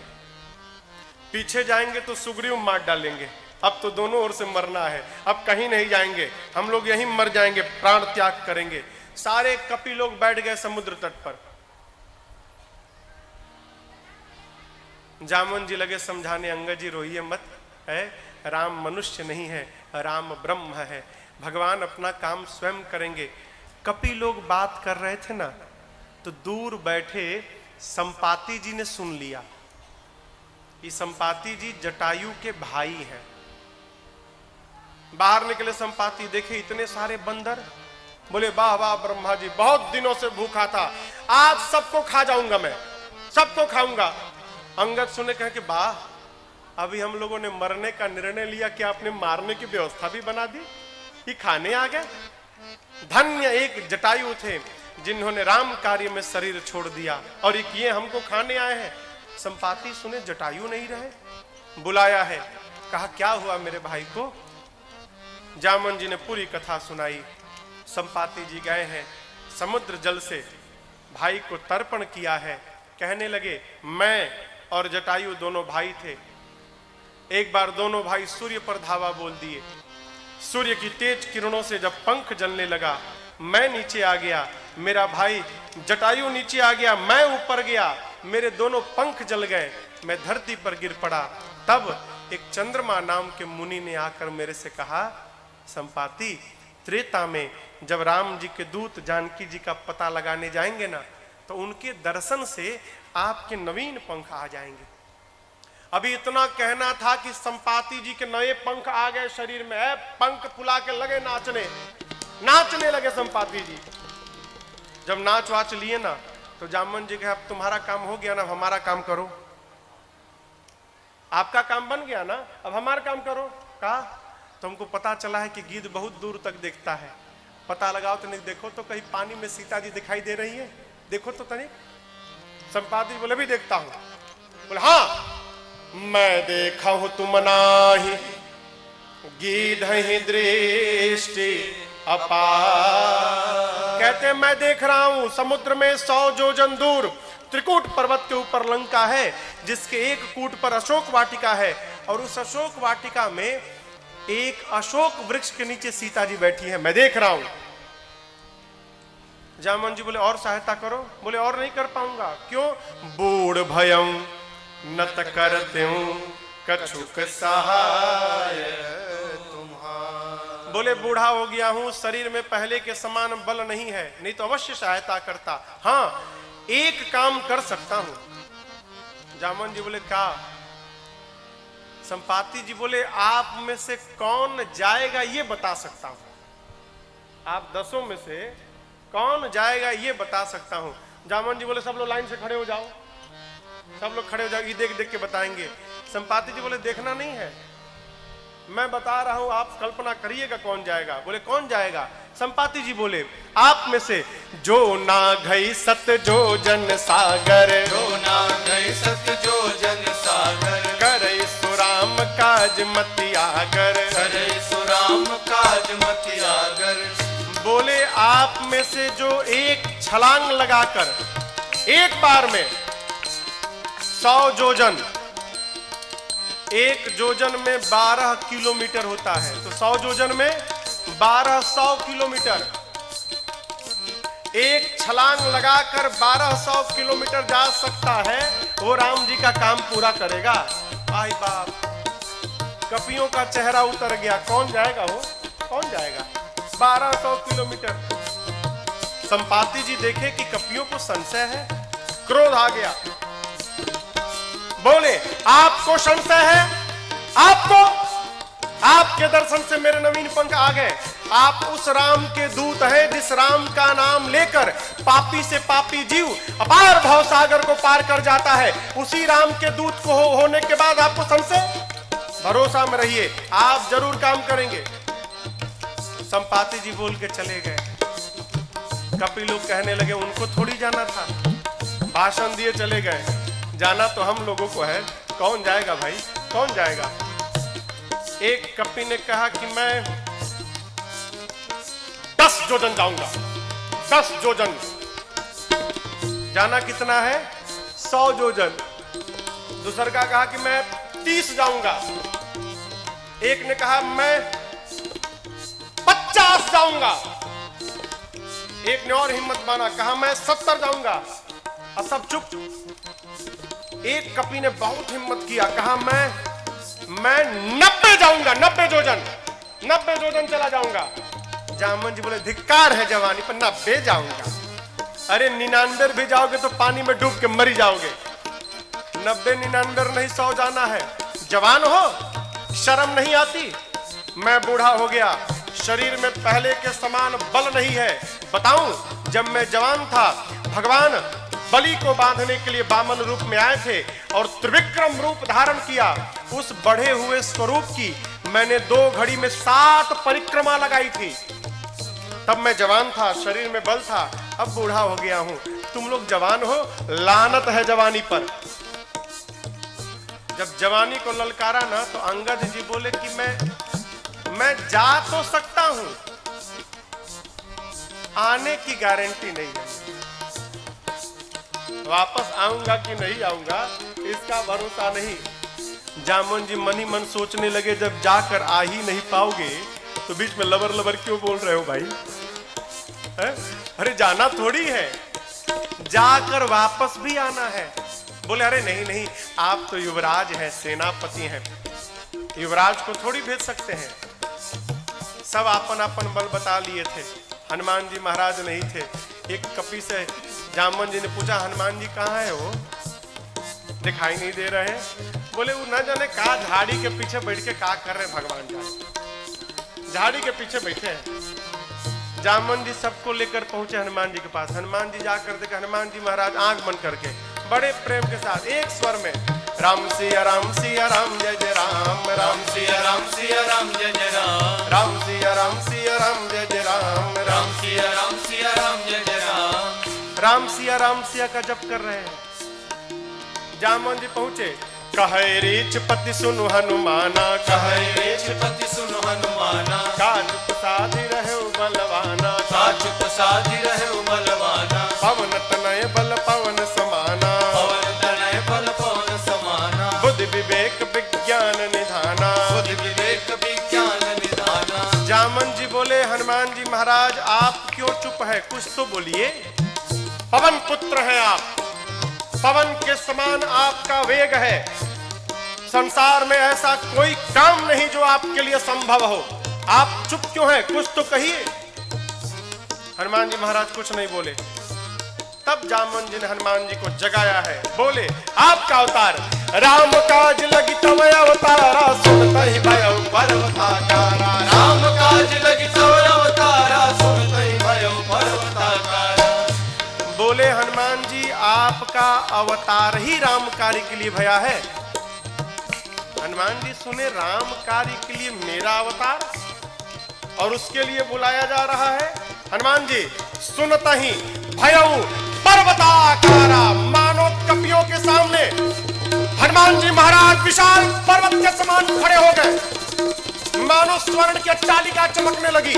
पीछे जाएंगे तो सुग्रीव मार डालेंगे। अब तो दोनों ओर से मरना है, अब कहीं नहीं जाएंगे, हम लोग यहीं मर जाएंगे, प्राण त्याग करेंगे। सारे कपि लोग बैठ गए समुद्र तट पर। जामुन जी लगे समझाने, अंगद जी रोइए मत, है राम मनुष्य नहीं है, राम ब्रह्म है, भगवान अपना काम स्वयं करेंगे। कपि लोग बात कर रहे थे ना, तो दूर बैठे संपाति जी ने सुन लिया। ये संपाति जी जटायु के भाई हैं। बाहर निकले संपाति, देखे इतने सारे बंदर, बोले वाह वाह ब्रह्मा जी, बहुत दिनों से भूखा था, आज सबको खा जाऊंगा, मैं सबको खाऊंगा। अंगद सुने कहे कि वाह, अभी हम लोगों ने मरने का निर्णय लिया, क्या आपने मारने की व्यवस्था भी बना दी, ये खाने आ गए। धन्य एक जटायु थे जिन्होंने राम कार्य में शरीर छोड़ दिया और एक ये हमको खाने आए हैं। संपाति सुने जटायु नहीं रहे, बुलाया है, कहा क्या हुआ मेरे भाई को। जामन जी ने पूरी कथा सुनाई। संपाति जी गए हैं, समुद्र जल से भाई को तर्पण किया है। कहने लगे मैं और जटायु दोनों भाई थे। एक बार दोनों भाई सूर्य पर धावा बोल दिए। सूर्य की तेज किरणों से जब पंख जलने लगा, मैं नीचे आ गया, मेरा भाई जटायु नीचे आ गया, मैं ऊपर गया, मेरे दोनों पंख जल गए, मैं धरती पर गिर पड़ा। तब एक चंद्रमा नाम के मुनि ने आकर मेरे से कहा, संपाति, त्रेता में जब राम जी के दूत जानकी जी का पता लगाने जाएंगे ना, तो उनके दर्शन से आपके नवीन पंख आ जाएंगे। अभी इतना कहना था कि संपाति जी के नए पंख आ गए शरीर में, है पंख फुला के लगे नाचने लगे संपाति जी। जब नाच वाच लिए ना, तो जामन जी कहे अब तुम्हारा काम हो गया ना, हमारा काम करो। आपका काम बन गया ना, अब हमारा काम करो। कहा तुमको पता चला है कि गिद्ध बहुत दूर तक देखता है, पता लगाओ तो नहीं, देखो तो कहीं पानी में सीता जी दिखाई दे रही है, देखो तो तनिक। संपाति बोले भी देखता हूं। बोले हाँ, मैं देखा हूं तुम नाही, गिद्ध ही दृष्टि अपार। कहते मैं देख रहा हूं समुद्र में 100 योजन दूर त्रिकूट पर्वत के ऊपर लंका है, जिसके एक कूट पर अशोक वाटिका है, और उस अशोक वाटिका में एक अशोक वृक्ष के नीचे सीता जी बैठी है, मैं देख रहा हूं। जामन जी बोले और सहायता करो। बोले और नहीं कर पाऊंगा। क्यों? बूढ़ भयम नत करते हूं कछुक सहाय तुम्हारा। बोले बूढ़ा हो गया हूं, शरीर में पहले के समान बल नहीं है, नहीं तो अवश्य सहायता करता। हाँ, एक काम कर सकता हूं। जामन जी बोले क्या? संपाति जी बोले आप में से कौन जाएगा ये बता सकता हूं। आप 10 में से कौन जाएगा ये बता सकता हूं। जामन जी बोले सब लोग लाइन से खड़े हो जाओ, सब लोग खड़े हो जाओ, ये देख देख के बताएंगे। संपाति जी बोले देखना नहीं है, मैं बता रहा हूं, आप कल्पना करिएगा कौन जाएगा। बोले कौन जाएगा? संपाति जी बोले आप में से जो ना गई सत जो जन सागर, जो ना गई सत जो जन सागर, करे सुराम काज मति आगर, करे सुराम काज मति आगर। बोले आप में से जो एक छलांग लगाकर एक बार में 100 योजन, एक योजन में 12 किलोमीटर होता है, तो 100 योजन में 1200 किलोमीटर, एक छलांग लगाकर 1200 किलोमीटर जा सकता है, वो राम जी का काम पूरा करेगा। आई बाप, कपियों का चेहरा उतर गया। कौन जाएगा? वो कौन जाएगा? 1200 किलोमीटर। संपाति जी देखे कि कपियों को संशय है, क्रोध आ गया। बोले आपको संशय है? आपको आपके दर्शन से मेरे नवीन पंख आ गए। आप उस राम के दूत हैं जिस राम का नाम लेकर पापी से पापी जीव अपार भव सागर को पार कर जाता है। उसी राम के दूत को होने के बाद आपको संशय? भरोसा में रहिए, आप जरूर काम करेंगे। संपाति जी बोल के चले गए। कपि लोग कहने लगे उनको थोड़ी जाना था, भाषण दिए चले गए। जाना तो हम लोगों को है, कौन जाएगा भाई, कौन जाएगा? एक कपि ने कहा कि मैं 10 योजन जाऊंगा, 10 योजन। जाना कितना है? 100 योजन। दूसरा का कहा कि मैं 30 जाऊंगा। एक ने कहा मैं 50 जाऊंगा। एक ने और हिम्मत माना, कहा मैं 70 जाऊंगा। और सब चुप। एक कपि ने बहुत हिम्मत किया, कहा मैं 90 जाऊंगा, 90 योजन, 90 योजन चला जाऊंगा। जामन जी बोले धिक्कार है जवानी पर, 90 जाऊंगा। अरे 99 भी जाओगे तो पानी में डूब के मरी जाओगे। 90 99 नहीं 100 जाना है। जवान हो, शर्म नहीं आती? मैं बूढ़ा हो गया, शरीर में पहले के समान बल नहीं है। बताऊं, जब मैं जवान था भगवान बलि को बांधने के लिए वामन रूप में आए थे और त्रिविक्रम रूप धारण किया। उस बढ़े हुए स्वरूप की मैंने 2 घड़ी में 7 परिक्रमा लगाई थी। तब मैं जवान था, शरीर में बल था। अब बूढ़ा हो गया हूं। तुम लोग जवान हो, लानत है जवानी पर। जब जवानी को ललकारा ना तो अंगद जी बोले कि मैं जा तो सकता हूं, आने की गारंटी नहीं है। वापस आऊंगा कि नहीं आऊंगा इसका भरोसा नहीं। जामुन जी मन ही मन सोचने लगे, जब जाकर आ ही नहीं पाओगे तो बीच में लबर लबर क्यों बोल रहे हो भाई? है? अरे जाना थोड़ी है, जाकर वापस भी आना है। बोले अरे नहीं नहीं, आप तो युवराज हैं, सेनापति हैं, युवराज को थोड़ी भेज सकते हैं। सब अपन अपन बल बता लिए थे। हनुमान जी महाराज नहीं थे। एक कपि से जामन जी ने पूछा, हनुमान जी कहाँ है? वो दिखाई नहीं दे रहे हैं। बोले वो न जाने का झाड़ी के पीछे बैठ के का कर रहे भगवान जाने, झाड़ी के पीछे बैठे हैं। जामन जी सबको लेकर पहुंचे हनुमान जी के पास। हनुमान जी जाकर देखे, हनुमान जी महाराज आंख बंद करके बड़े प्रेम के साथ एक स्वर में राम सिया राम सिया राम जय जय राम, राम सिया राम सिया राम जय जय राम, राम सिया राम सिया राम जय जय राम, राम सिया राम सिया राम जय जय राम, राम सिया का जप कर रहे हैं। जामन जी पहुंचे, कहे रीछ पति सुनु हनुमाना, कहे रीछ पति सुनु हनुमाना, का चुप साधि रहे बलवाना, का चुप साधि रहे बलवाना, पवन तनय बल पवन समाना, पवन तनय बल पवन समाना, बुद्धि विवेक विज्ञान निधाना, बुद्धि विवेक विज्ञान निधाना। जामन जी बोले, हनुमान जी महाराज आप क्यों चुप है, कुछ तो बोलिए। पवन पुत्र हैं आप, पवन के समान आपका वेग है। संसार में ऐसा कोई काम नहीं जो आपके लिए संभव हो। आप चुप क्यों हैं, कुछ तो कहिए। हनुमान जी महाराज कुछ नहीं बोले। तब जामन जी ने हनुमान जी को जगाया है। बोले, आपका अवतार राम काज लगी तव अवतारा, सुनतहि भयउ पर्वताकारा, राम काज लगी तव अवतारा, सुनतहि भयउ पर्वताकारा। बोले हनुमान जी आपका अवतार ही राम कार्य के लिए भया है। हनुमान जी सुने, राम कार्य के लिए मेरा अवतार और उसके लिए बुलाया जा रहा है। हनुमान जी सुनतहि भयउ पर्वताकारा, मानो कपियों के सामने हनुमान जी महाराज विशाल पर्वत के समान खड़े हो गए। मानो स्वर्ण की अट्टालिका चमकने लगी।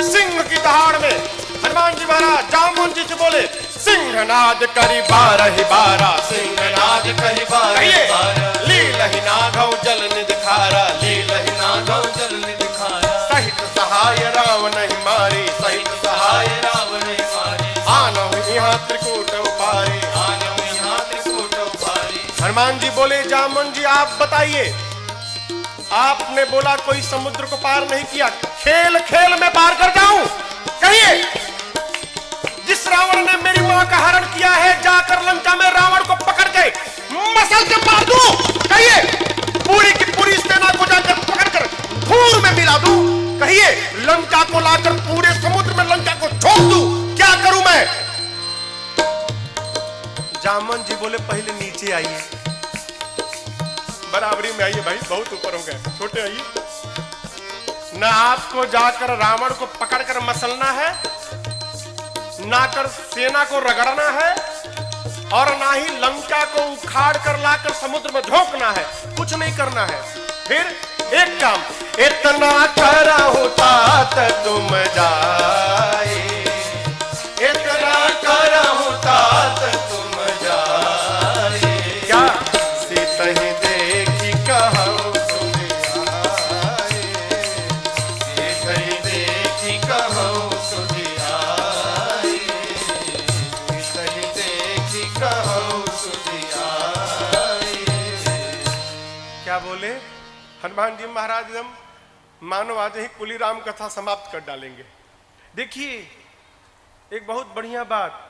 सिंह की दहाड़ में हनुमान जी महाराज जामुन जी से बोले, सिंहनाद करी बारहि बारा, सिंहनाद करी बारहि बारा, लीलहि नागौ जल निधिखारा, लीलहि नागौ जल निधिखारा, सहित सहाय रावण ही मारी, सहित सहाय रावण ही मारी, आनहु यहाँ त्रिकूट उपारी, आनहु यहाँ त्रिकूट उपारी। हनुमान जी बोले, जामुन जी आप बताइए, आपने बोला कोई समुद्र को पार नहीं किया, खेल खेल में पार कर जाऊं? कहिए। जिस रावण ने मेरी मां का हरण किया है, जाकर लंका में रावण को पकड़ के मसल के मार दूं। को लाकर पूरे समुद्र में लंका को छोड़ दूं, क्या करूं मैं? जामन जी बोले पहले नीचे आइए, बराबरी में आइए भाई, बहुत ऊपर हो गए, छोटे आइए। ना आपको जाकर रावण को पकड़कर मसलना है, ना कर सेना को रगड़ना है, और ना ही लंका को उखाड़ कर लाकर समुद्र में झोंकना है, कुछ नहीं करना है। फिर एक काम, इतना करा होता तो तुम जाए, इतना करा होता तो तुम जाए, क्या सीता ही देखी कहूं सुने आए, सीता ही देखी कहूं सुने आए, सीता ही देखी कहूं सुने आए। क्या बोले हनुमान जी महाराज? एकदम मानो आज ही कुली राम कथा समाप्त कर डालेंगे। देखिए एक बहुत बढ़िया बात,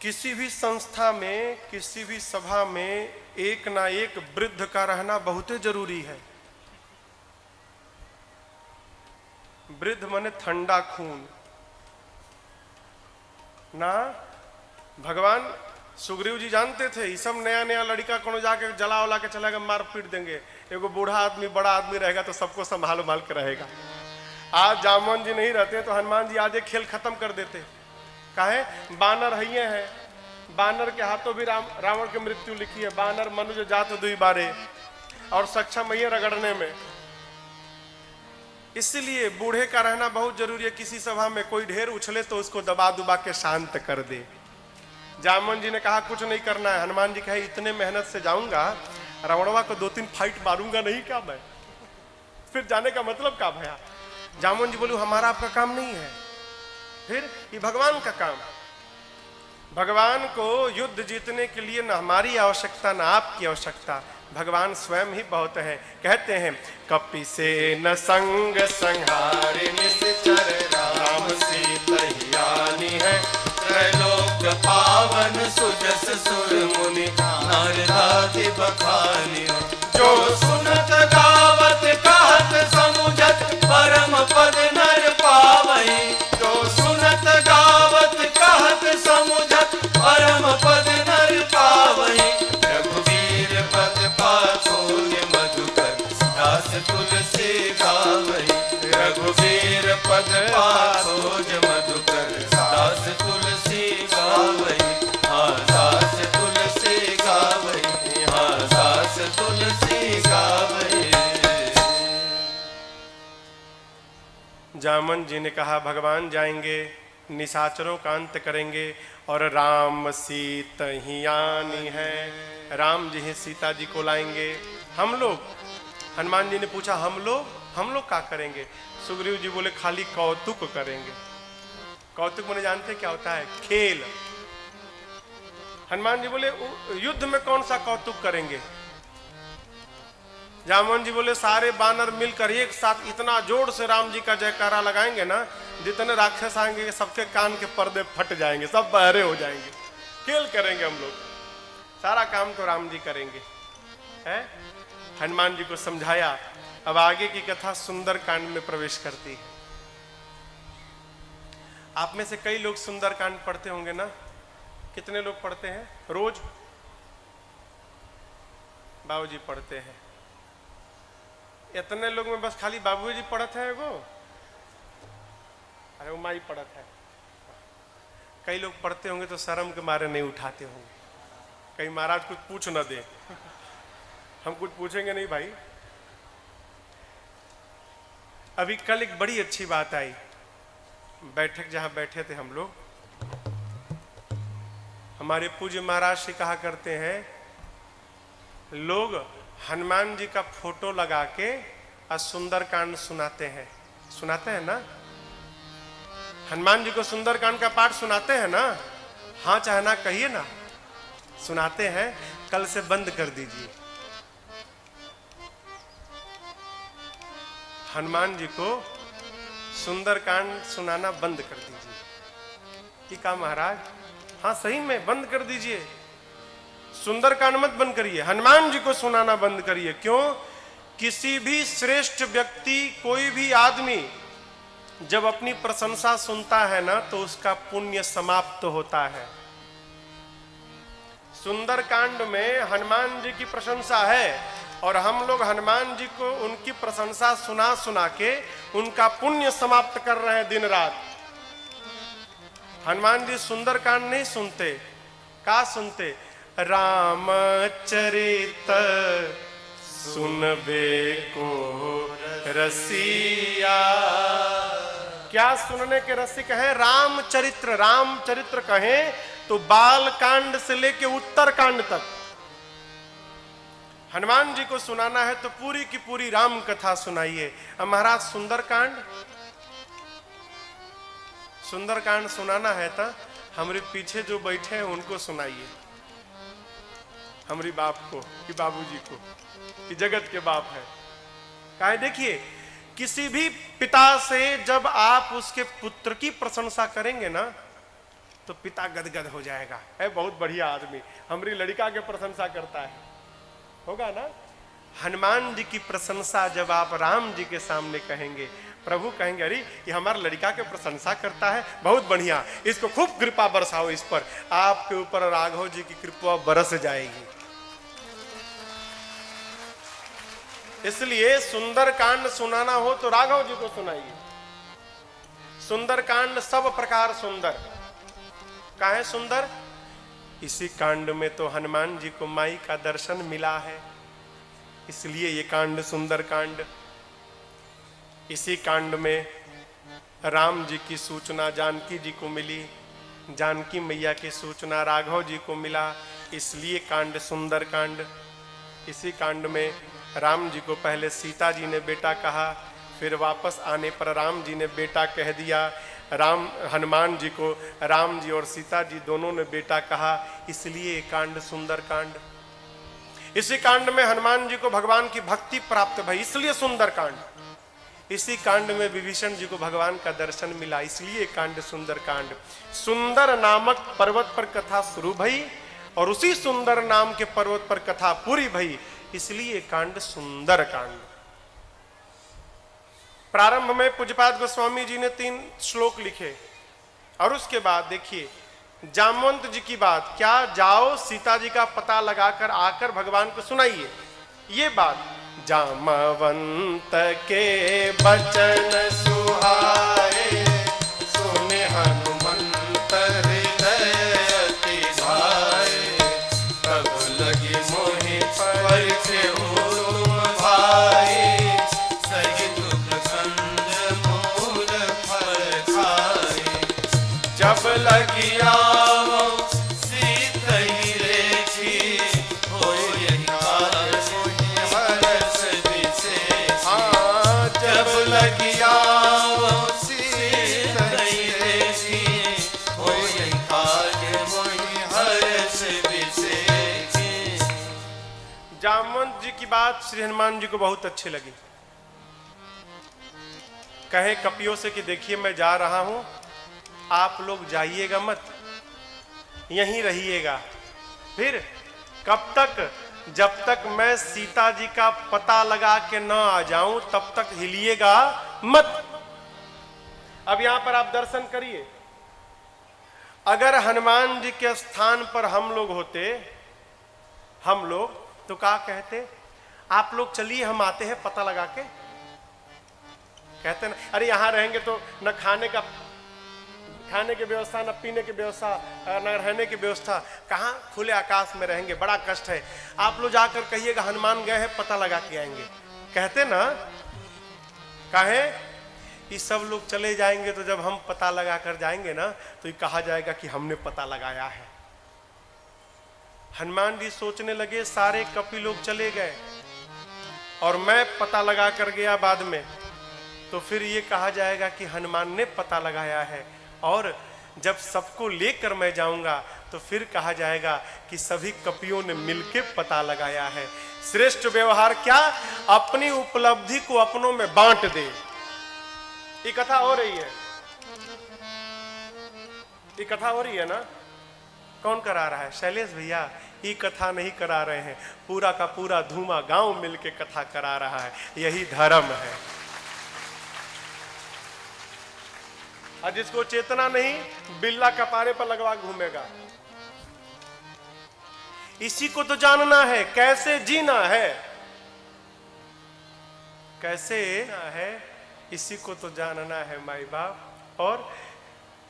किसी भी संस्था में, किसी भी सभा में एक ना एक वृद्ध का रहना बहुत जरूरी है। वृद्ध माने ठंडा खून ना। भगवान सुग्रीव जी जानते थे ये सब नया नया लड़का कोनो जाके जला उला के चलेगा, मार पीट देंगे। एगो बूढ़ा आदमी बड़ा आदमी रहेगा तो सबको संभाल उभाल के रहेगा। आज जामवन जी नहीं रहते तो हनुमान जी आज एक खेल खत्म कर देते। काहे? बानर हइये हैं, बानर के हाथों भी रावण की मृत्यु लिखी है। बानर मनुज जात दुई बारे, और सक्षम है रगड़ने में। इसलिए बूढ़े का रहना बहुत जरूरी है। किसी सभा में कोई ढेर उछले तो उसको दबा दुबा के शांत कर दे। जामवन जी ने कहा कुछ नहीं करना है। हनुमान जी कहे इतने मेहनत से जाऊंगा, रावणवा को 2-3 फाइट मारूंगा नहीं क्या मैं? फिर जाने का मतलब क्या भैया? जामवन जी बोलू हमारा आपका काम नहीं है, फिर ये भगवान का काम। भगवान को युद्ध जीतने के लिए न हमारी आवश्यकता न आपकी आवश्यकता, भगवान स्वयं ही बहुत है। कहते हैं कपि से न संग संहारे निश्चर, राम सीता ही आनी है, त्रैलोक पावन सुजस सुर मुनि, नारदादि बखानी। जो सुनत गावत कहत समुझत, परम पद नर पावई। जो सुनत गावत कहत समुझत, परम पद नर पावई। रघुवीर पद पाछोन मधुकर, दास तुलसी गावई। रघुवीर पद पाछोन मधुकर, दास तुलसी गावई। हाँ दास तुलसी गावई, हाँ दास तुलसी गावई। जामन जी ने कहा भगवान जाएंगे, निशाचरों का अंत करेंगे, और राम सीता ही आनी है। राम जी ही सीता जी को लाएंगे। हम लोग, हनुमान जी ने पूछा हम लोग क्या करेंगे? सुग्रीव जी बोले खाली कौतुक करेंगे। कौतुक मैंने जानते क्या होता है? खेल। हनुमान जी बोले युद्ध में कौन सा कौतुक करेंगे? जामवन जी बोले सारे बानर मिलकर एक साथ इतना जोर से राम जी का जयकारा लगाएंगे ना, जितने राक्षस आएंगे सबके कान के पर्दे फट जाएंगे, सब बहरे हो जाएंगे। खेल करेंगे हम लोग, सारा काम तो राम जी करेंगे। है? हनुमान जी को समझाया। अब आगे की कथा सुंदर कांड में प्रवेश करती है। आप में से कई लोग सुंदर कांड पढ़ते होंगे ना? कितने लोग पढ़ते हैं रोज? बाबूजी पढ़ते हैं। इतने लोग में बस खाली बाबूजी पढ़त है वो? अरे वो माई पढ़त है। कई लोग पढ़ते होंगे तो शर्म के मारे नहीं उठाते होंगे, कहीं महाराज कुछ पूछ न दे। हम कुछ पूछेंगे नहीं भाई। अभी कल एक बड़ी अच्छी बात आई। बैठक जहां बैठे थे हम लोग, हमारे पूज्य महाराज से कहा करते हैं लोग हनुमान जी का फोटो लगा के और सुंदरकांड सुनाते हैं। सुनाते हैं ना? हनुमान जी को सुंदरकांड का पाठ सुनाते हैं ना? हाँ चाहे ना कहिए ना, सुनाते हैं। कल से बंद कर दीजिए। हनुमान जी को सुंदरकांड सुनाना बंद कर दीजिए। ठीक है महाराज? हाँ सही में बंद कर दीजिए। सुंदरकांड मत बंद करिए, हनुमान जी को सुनाना बंद करिए। क्यों? किसी भी श्रेष्ठ व्यक्ति, कोई भी आदमी जब अपनी प्रशंसा सुनता है ना तो उसका पुण्य समाप्त होता है। सुंदरकांड में हनुमान जी की प्रशंसा है और हम लोग हनुमान जी को उनकी प्रशंसा सुना सुना के उनका पुण्य समाप्त कर रहे हैं दिन रात। हनुमान जी सुंदरकांड नहीं सुनते, का सुनते? रामचरित सुनबे को रसिया। क्या सुनने के रसिक हैं? रामचरित्र। रामचरित्र कहें तो बाल कांड से लेके उत्तर कांड तक हनुमान जी को सुनाना है तो पूरी की पूरी राम कथा सुनाइए। अब महाराज सुंदरकांड सुनाना है तो हमारे पीछे जो बैठे हैं उनको सुनाइए, हमारी बाप को कि बाबूजी को कि जगत के बाप है। काहे? देखिए, किसी भी पिता से जब आप उसके पुत्र की प्रशंसा करेंगे ना तो पिता गदगद हो जाएगा। है बहुत बढ़िया आदमी, हमारी लड़का के प्रशंसा करता है, होगा ना। हनुमान जी की प्रशंसा जब आप राम जी के सामने कहेंगे, प्रभु कहेंगे अरे ये हमारा लड़का के प्रशंसा करता है, बहुत बढ़िया, इसको खूब कृपा बरसाओ इस पर। आपके ऊपर राघव जी की कृपा बरस जाएगी। इसलिए सुंदरकांड सुनाना हो तो राघव जी को सुनाइए। सुंदरकांड सब प्रकार सुंदर। काहे सुंदर? इसी कांड में तो हनुमान जी को माई का दर्शन मिला है, इसलिए ये कांड सुंदर कांड। इसी कांड में राम जी की सूचना जानकी जी को मिली, जानकी मैया की सूचना राघव जी को मिला, इसलिए कांड सुंदर कांड। इसी कांड में राम जी को पहले सीता जी ने बेटा कहा, फिर वापस आने पर राम जी ने बेटा कह दिया। हनुमान जी को राम जी और सीता जी दोनों ने बेटा कहा, इसलिए कांड सुंदर कांड। इसी कांड में हनुमान जी को भगवान की भक्ति प्राप्त भई, इसलिए सुंदर कांड। इसी कांड में विभीषण जी को भगवान का दर्शन मिला, इसलिए कांड सुंदर कांड। सुंदर नामक पर्वत पर कथा शुरू भई और उसी सुंदर नाम के पर्वत पर कथा पूरी भई, इसलिए कांड सुंदर कांड। प्रारंभ में पूज्यपाद गोस्वामी जी ने 3 श्लोक लिखे और उसके बाद देखिए जामवंत जी की बात, क्या जाओ सीता जी का पता लगाकर आकर भगवान को सुनाइए। ये बात जामवंत के बचन सुहाए, सुने हनुमंत हृदय अति भाए, तब लगी मोहि पर के तुम भाई, सही दुख संग मूल फल खाए, जब लगी जामवंत जी की बात श्री हनुमान जी को बहुत अच्छी लगी। कहे कपियों से कि देखिए मैं जा रहा हूं, आप लोग जाइएगा मत, यहीं रहिएगा। फिर कब तक? जब तक मैं सीता जी का पता लगा के न आ जाऊं तब तक हिलिएगा मत। अब यहां पर आप दर्शन करिए, अगर हनुमान जी के स्थान पर हम लोग होते, हम लोग तो क्या कहते? आप लोग चलिए हम आते हैं पता लगा के। कहते ना अरे यहां रहेंगे तो न खाने की व्यवस्था, न पीने की व्यवस्था, न रहने की व्यवस्था, कहां खुले आकाश में रहेंगे, बड़ा कष्ट है। आप लोग जाकर कहिएगा हनुमान गए हैं पता लगा के आएंगे। कहते ना, काहे? ये सब लोग चले जाएंगे तो जब हम पता लगा कर जाएंगे ना तो ये कहा जाएगा कि हमने पता लगाया है। हनुमान जी सोचने लगे सारे कपि लोग चले गए और मैं पता लगा कर गया बाद में, तो फिर ये कहा जाएगा कि हनुमान ने पता लगाया है। और जब सबको लेकर मैं जाऊंगा तो फिर कहा जाएगा कि सभी कपियों ने मिलकर पता लगाया है। श्रेष्ठ व्यवहार क्या? अपनी उपलब्धि को अपनों में बांट दे। ये कथा हो रही है, ये कथा हो रही है ना। कौन करा रहा है? शैलेश भैया ये कथा नहीं करा रहे हैं, पूरा का पूरा धूमा गांव मिलके कथा करा रहा है। यही धर्म है। और जिसको चेतना नहीं, बिल्ला कपारे पर लगवा घूमेगा। इसी को तो जानना है, कैसे जीना है, कैसे है, इसी को तो जानना है माई बाप। और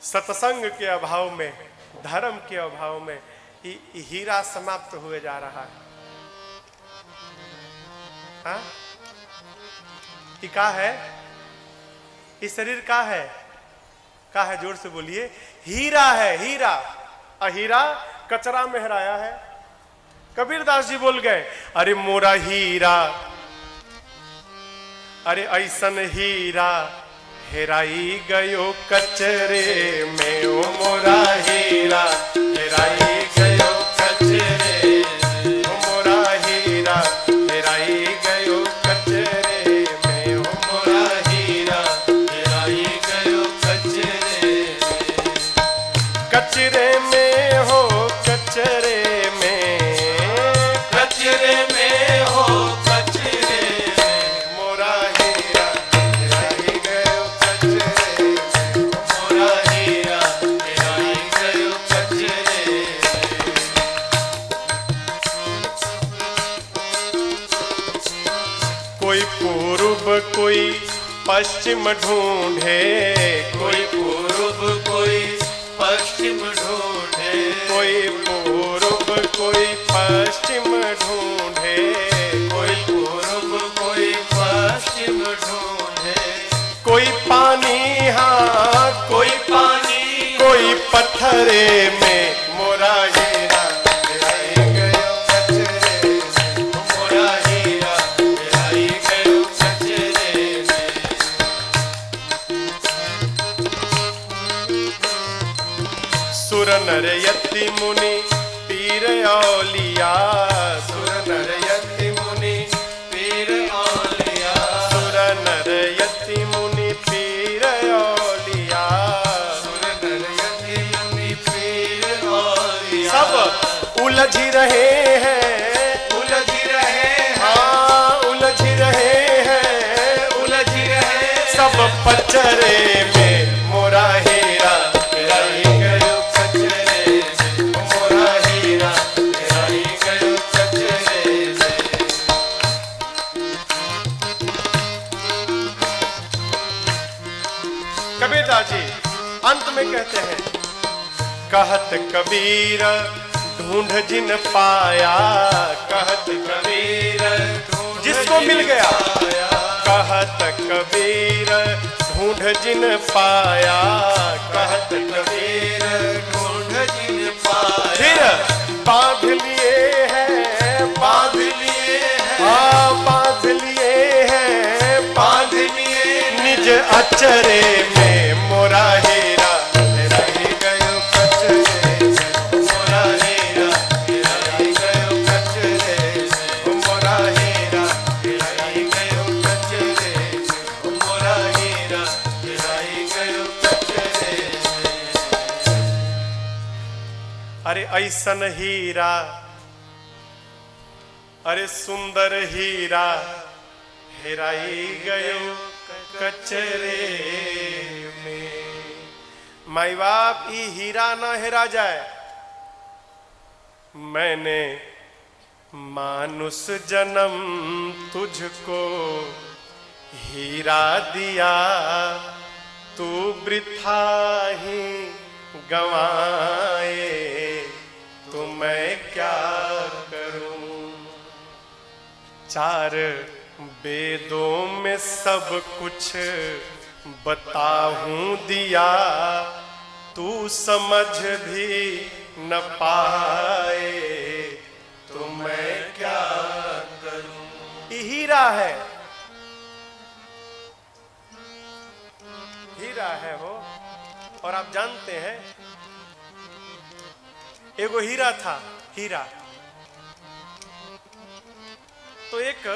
सत्संग के अभाव में, धर्म के अभाव में हीरा समाप्त हुए जा रहा है। हाँ? ये का है? इस शरीर का है? का है? जोर से बोलिए। हीरा है, हीरा। और हीरा कचरा में हेराया है। कबीरदास जी बोल गए, अरे मोरा हीरा, अरे ऐसन हीरा हेराई गयो कचरे में। ओ मोरा हीरा हेराई गयो कचरे, ओ मोरा हीरा हेराई गयो कचरे में। ओ मोरा हीरा हेराई गयो कचरे में। कचरे में हो, कचरे में, कचरे में हो, कचरे में। मोरा हीरा हेराई गयो कचरे में। मोरा हीरा हेराई गयो कचरे में। कोई पूर्व कोई पश्चिम ढूंढे, कोई पूर्व कोई पश्चिम ढूंढे, कोई पूर्व कोई पश्चिम ढूंढे, कोई पूर्व कोई पश्चिम ढूंढे। कोई पानी, हाँ कोई पानी, कोई पत्थरे में। मोरा हीरा हेराई गयो कचरे में। मोरा हीरा हेराई गयो कचरे में। सुर नर यति मुनि पीर औलिया, सुर नर यति मुनि पीर औलिया, सुर नर यति मुनि पीर औलिया, सुर नर यति मुनि पीर औलिया। सब उलझ रहे हैं, उलझ रहे हैं, हाँ उलझ रहे हैं, उलझ रहे सब पचरे में। मोरा हीरा हेराई गयो कचरे में। मोरा हीरा हेराई गयो कचरे में। कबीरदास जी अंत में कहते हैं, कहत कबीर ढूंढ जिन पाया, कहत कबीर जिसको मिल गया, कहत कबीर ढूंढ जिन पाया, कहत कबीर ढूंढ जिन पाया। फिर बांध लिए हैं, बांध लिए हैं, हाँ बांध लिए हैं, बांध लिए निज अचरे में। मोरा हीरा हेराई गयो कचरे में। मोरा हीरा हेराई गयो कचरे में। मोरा हीरा हेराई गयो कचरे में। मोरा हीरा हेराई गयो कचरे में। अरे ऐसन हीरा, अरे सुंदर हीरा हेराई गयो कचरे में। माई बाप ई हीरा ना हेरा जाए। मैंने मानुष जन्म तुझको हीरा दिया, तू वृथा ही गंवाए, तो मैं क्या करूं। चार वेदों में सब कुछ बताऊं दिया, तू समझ भी न पाए, तो मैं क्या करूं। ये हीरा है, हीरा है वो। और आप जानते हैं एगो हीरा था, हीरा तो एक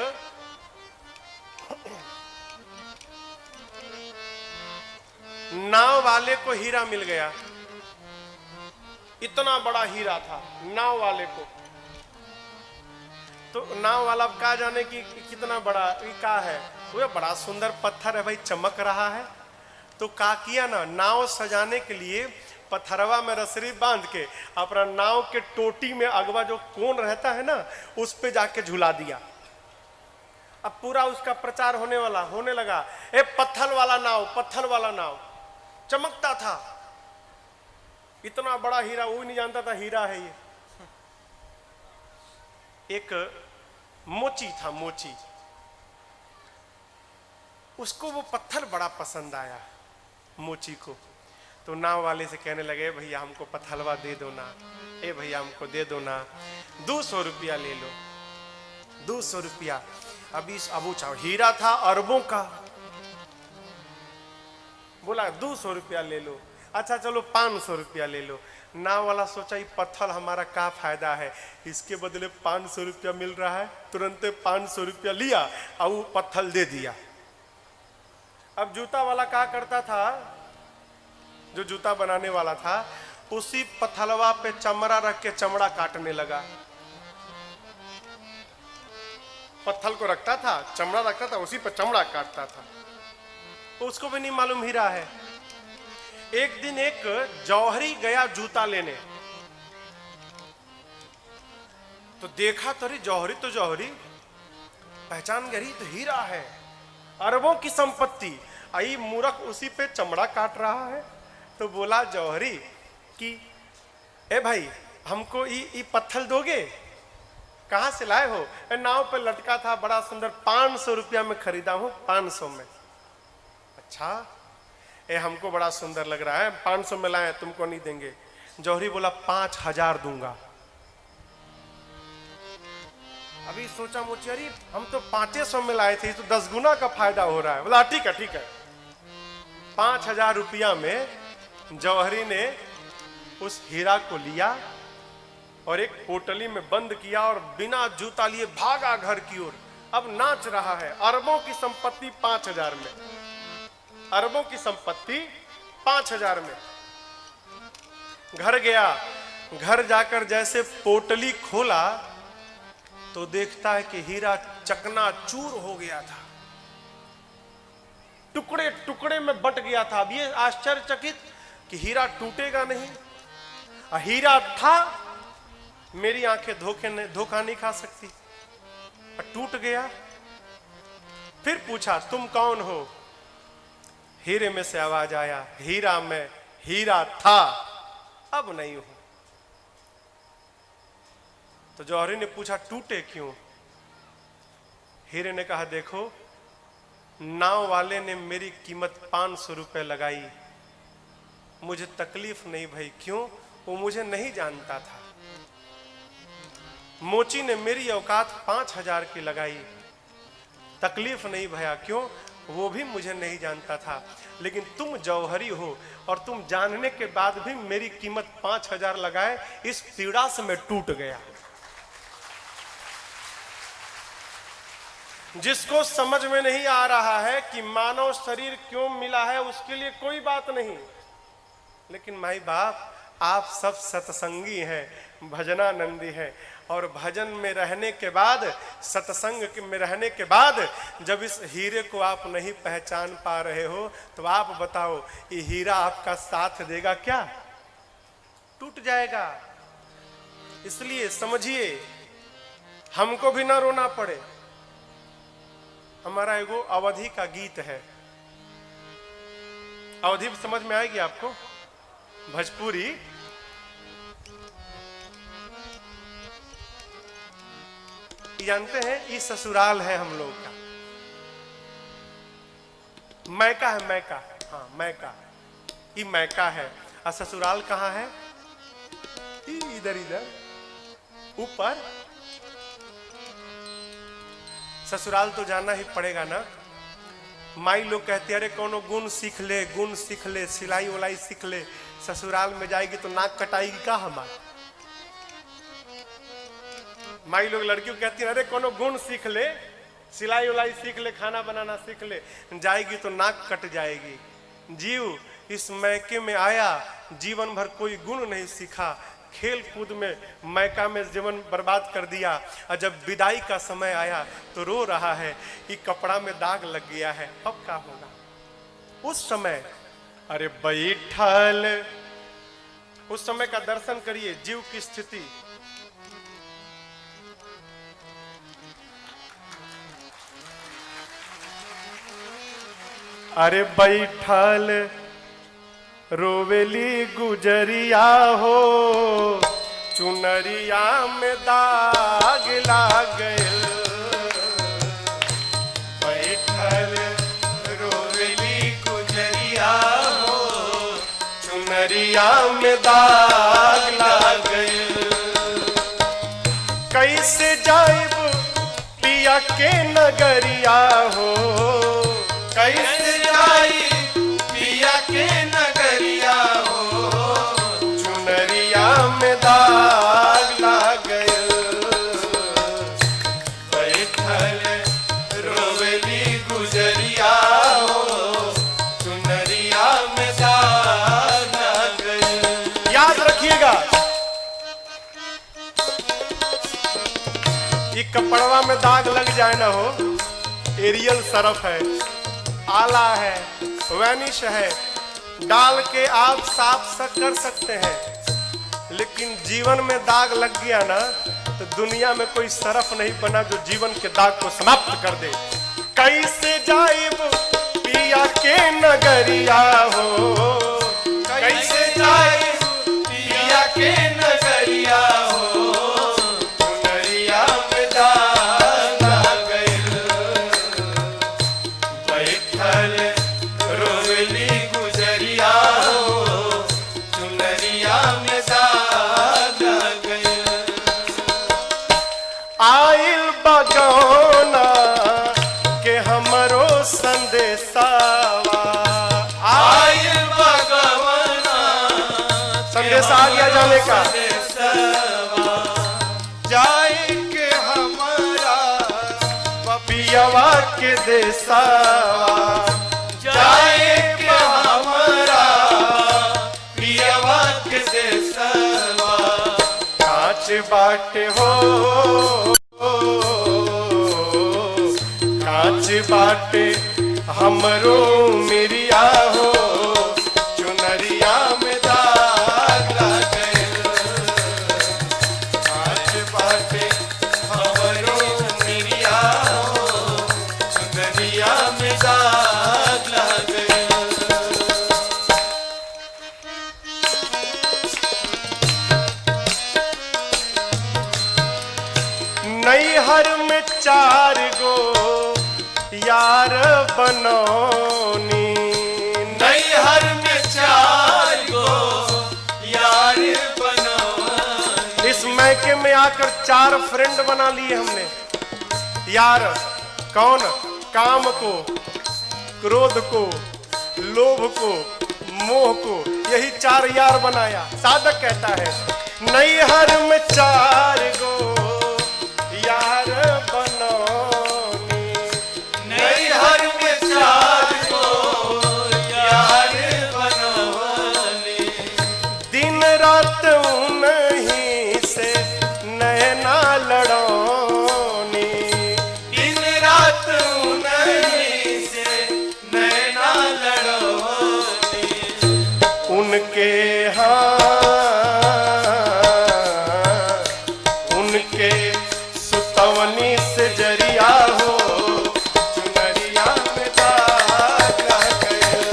नाव वाले को हीरा मिल गया। इतना बड़ा हीरा था नाव वाले को। तो नाव वाला कहा जाने की कितना बड़ा का है, वो बड़ा सुंदर पत्थर है भाई, चमक रहा है। तो का किया ना, नाव सजाने के लिए पत्थरवा में रसरी बांध के अपना नाव के टोटी में अगवा जो कोन रहता है ना, उस पे जाके झुला दिया। अब पूरा उसका प्रचार होने लगा, ए पत्थर वाला नाव, पत्थर वाला नाव। चमकता था, इतना बड़ा हीरा, वो नहीं जानता था हीरा है ये। एक मोची था, मोची, उसको वो पत्थर बड़ा पसंद आया मोची को। तो नाव वाले से कहने लगे, भैया हमको पत्थलवा दे दो ना, ए भैया हमको दे दो ना, 200 रुपया ले लो, 200 रुपया। अभी अब चाहो, हीरा था अरबों का, बोला 200 रुपया ले लो। अच्छा चलो 500 रुपया ले लो। नाव वाला सोचा, ये पत्थर हमारा क्या फायदा है, इसके बदले 500 रुपया मिल रहा है। तुरंत 500 रुपया लिया और वो पत्थर दे दिया। अब जूता वाला क्या करता था, जो जूता बनाने वाला था, उसी पत्थलवा पे चमड़ा रख के चमड़ा काटने लगा। पत्थर को रखता था, चमड़ा रखता था, उसी पे चमड़ा काटता था। उसको भी नहीं मालूम हीरा है। एक दिन एक जौहरी गया जूता लेने, तो देखा तो जौहरी तो जौहरी, पहचान गई तो हीरा है, अरबों की संपत्ति। आई मूर्ख उसी पे चमड़ा काट रहा है। तो बोला जौहरी कि ए भाई हमको ये पत्थर दोगे, कहां से लाए हो? नाव पे लटका था, बड़ा सुंदर, 500 रुपया में खरीदा हूं, 500 में। अच्छा, ए हमको बड़ा सुंदर लग रहा है, 500 में लाए, तुमको नहीं देंगे। जौहरी बोला 5000 दूंगा। अभी सोचा मोचियारी, हम तो 500 में लाए थे, तो 10 गुना का फायदा हो रहा है। बोला ठीक है ठीक है। 5000 रुपया में जौहरी ने उस हीरा को लिया और एक पोटली में बंद किया और बिना जूता लिए भागा घर की ओर। अब नाच रहा है। अरबों की संपत्ति 5000 में, अरबों की संपत्ति 5000 में। घर गया, घर जाकर जैसे पोटली खोला तो देखता है कि हीरा चकनाचूर हो गया था, टुकड़े टुकड़े में बट गया था। अब ये आश्चर्यचकित कि हीरा टूटेगा नहीं, हीरा था, मेरी आंखें धोखा नहीं खा सकती, टूट गया। फिर पूछा तुम कौन हो? हीरे में से आवाज आया, हीरा में, हीरा था, अब नहीं हूं। तो जौहरी ने पूछा टूटे क्यों? हीरे ने कहा देखो, नाव वाले ने मेरी कीमत 500 रुपए लगाई, मुझे तकलीफ नहीं भाई। क्यों? वो मुझे नहीं जानता था। मोची ने मेरी औकात 5000 की लगाई, तकलीफ नहीं भैया। क्यों? वो भी मुझे नहीं जानता था। लेकिन तुम जौहरी हो और तुम जानने के बाद भी मेरी कीमत 5000 लगाए, इस पीड़ा से मैं टूट गया। जिसको समझ में नहीं आ रहा है कि मानव शरीर क्यों मिला है, उसके लिए कोई बात नहीं। लेकिन माई बाप, आप सब सत्संगी हैं, भजनानंदी हैं, और भजन में रहने के बाद, सत्संग में रहने के बाद जब इस हीरे को आप नहीं पहचान पा रहे हो, तो आप बताओ ये हीरा आपका साथ देगा क्या? टूट जाएगा। इसलिए समझिए, हमको भी ना रोना पड़े। हमारा एगो अवधि का गीत है, अवधि समझ में आएगी आपको, भोजपुरी। जानते हैं, ये ससुराल है हम लोग का, मैका है, मैका, हाँ मैका, ये मैका है। और ससुराल कहाँ है? इधर इधर ऊपर। ससुराल तो जाना ही पड़ेगा ना। माई लोग कहते हैं अरे कोनो गुण सीख ले, गुण सीख ले, सिलाई उलाई सीख ले। ससुराल में जाएगी तो नाक कटाएगी का हमारा? माई लोग लड़कियों कहती है अरे कोनो गुण सीख ले, सिलाई उलाई सीख ले, खाना बनाना सीख ले। जाएगी तो नाक कट जाएगी। जीव इस मैके में आया जीवन भर कोई गुण नहीं सीखा, खेल कूद में मैका में जीवन बर्बाद कर दिया, और जब विदाई का समय आया तो रो रहा है कि कपड़ा में दाग लग गया है, अब क्या होगा। उस समय अरे बैठल, उस समय का दर्शन करिए जीव की स्थिति। अरे बैठल रोवेली गुजरिया हो, चुनरिया में दाग लाग गइल। बैठल रोवेली गुजरिया हो, चुनरिया में दाग लाग गइल। कैसे जाइब पिया के नगरिया हो, कैसे पिया के नगरिया हो, चुनरिया में दाग लाग गइल। बैठल रोवेली गुजरिया हो, चुनरिया में दाग लाग गइल। याद रखिएगा, ये कपड़वा में दाग लग जाए ना हो, एरियल सरफ है, आला है, वैनिश है, डाल के आप साफ कर सकते हैं। लेकिन जीवन में दाग लग गया ना तो दुनिया में कोई सरफ नहीं बना जो जीवन के दाग को समाप्त कर दे। कैसे जाइब पिया के नगरिया हो, कैसे जाइब पिया के नगरिया हो, चुनरिया में दाग लग गइल। बैठल रोवेली गुजरिया हो, चुनरिया में दाग लग गइल। आइल बगौना के हमरो संदेशावा, आइल बगौना संदेशा आ गया जाने का, जाए के हमारा पियवा के देसावा, जाए के हमारा पियवा के देसावा। कांच बाट हो, कांच बाटे हमरो मिरिया हो, चुनरिया में दाग लग गइल। कांच बाटे हमरो मिरिया हो, चुनरिया में दाग लग गइल। नैहर में 4 गो यार बनौनी, नैहर में 4 गो यार बनौनी। इस मैके में आकर 4 फ्रेंड बना लिए हमने। यार कौन? काम को, क्रोध को, लोभ को, मोह को, यही 4 यार बनाया। साधक कहता है नैहर में 4 गो यार बनौनी, नैहर में 4 गो यार बनौनी। दिन रात उन्हीं से नैना लड़ौनी, दिन रात उन्हीं से नैना लड़ौनी। उनके उनके सुतवनी से जरिया हो, चुनरिया में दाग लग गइल।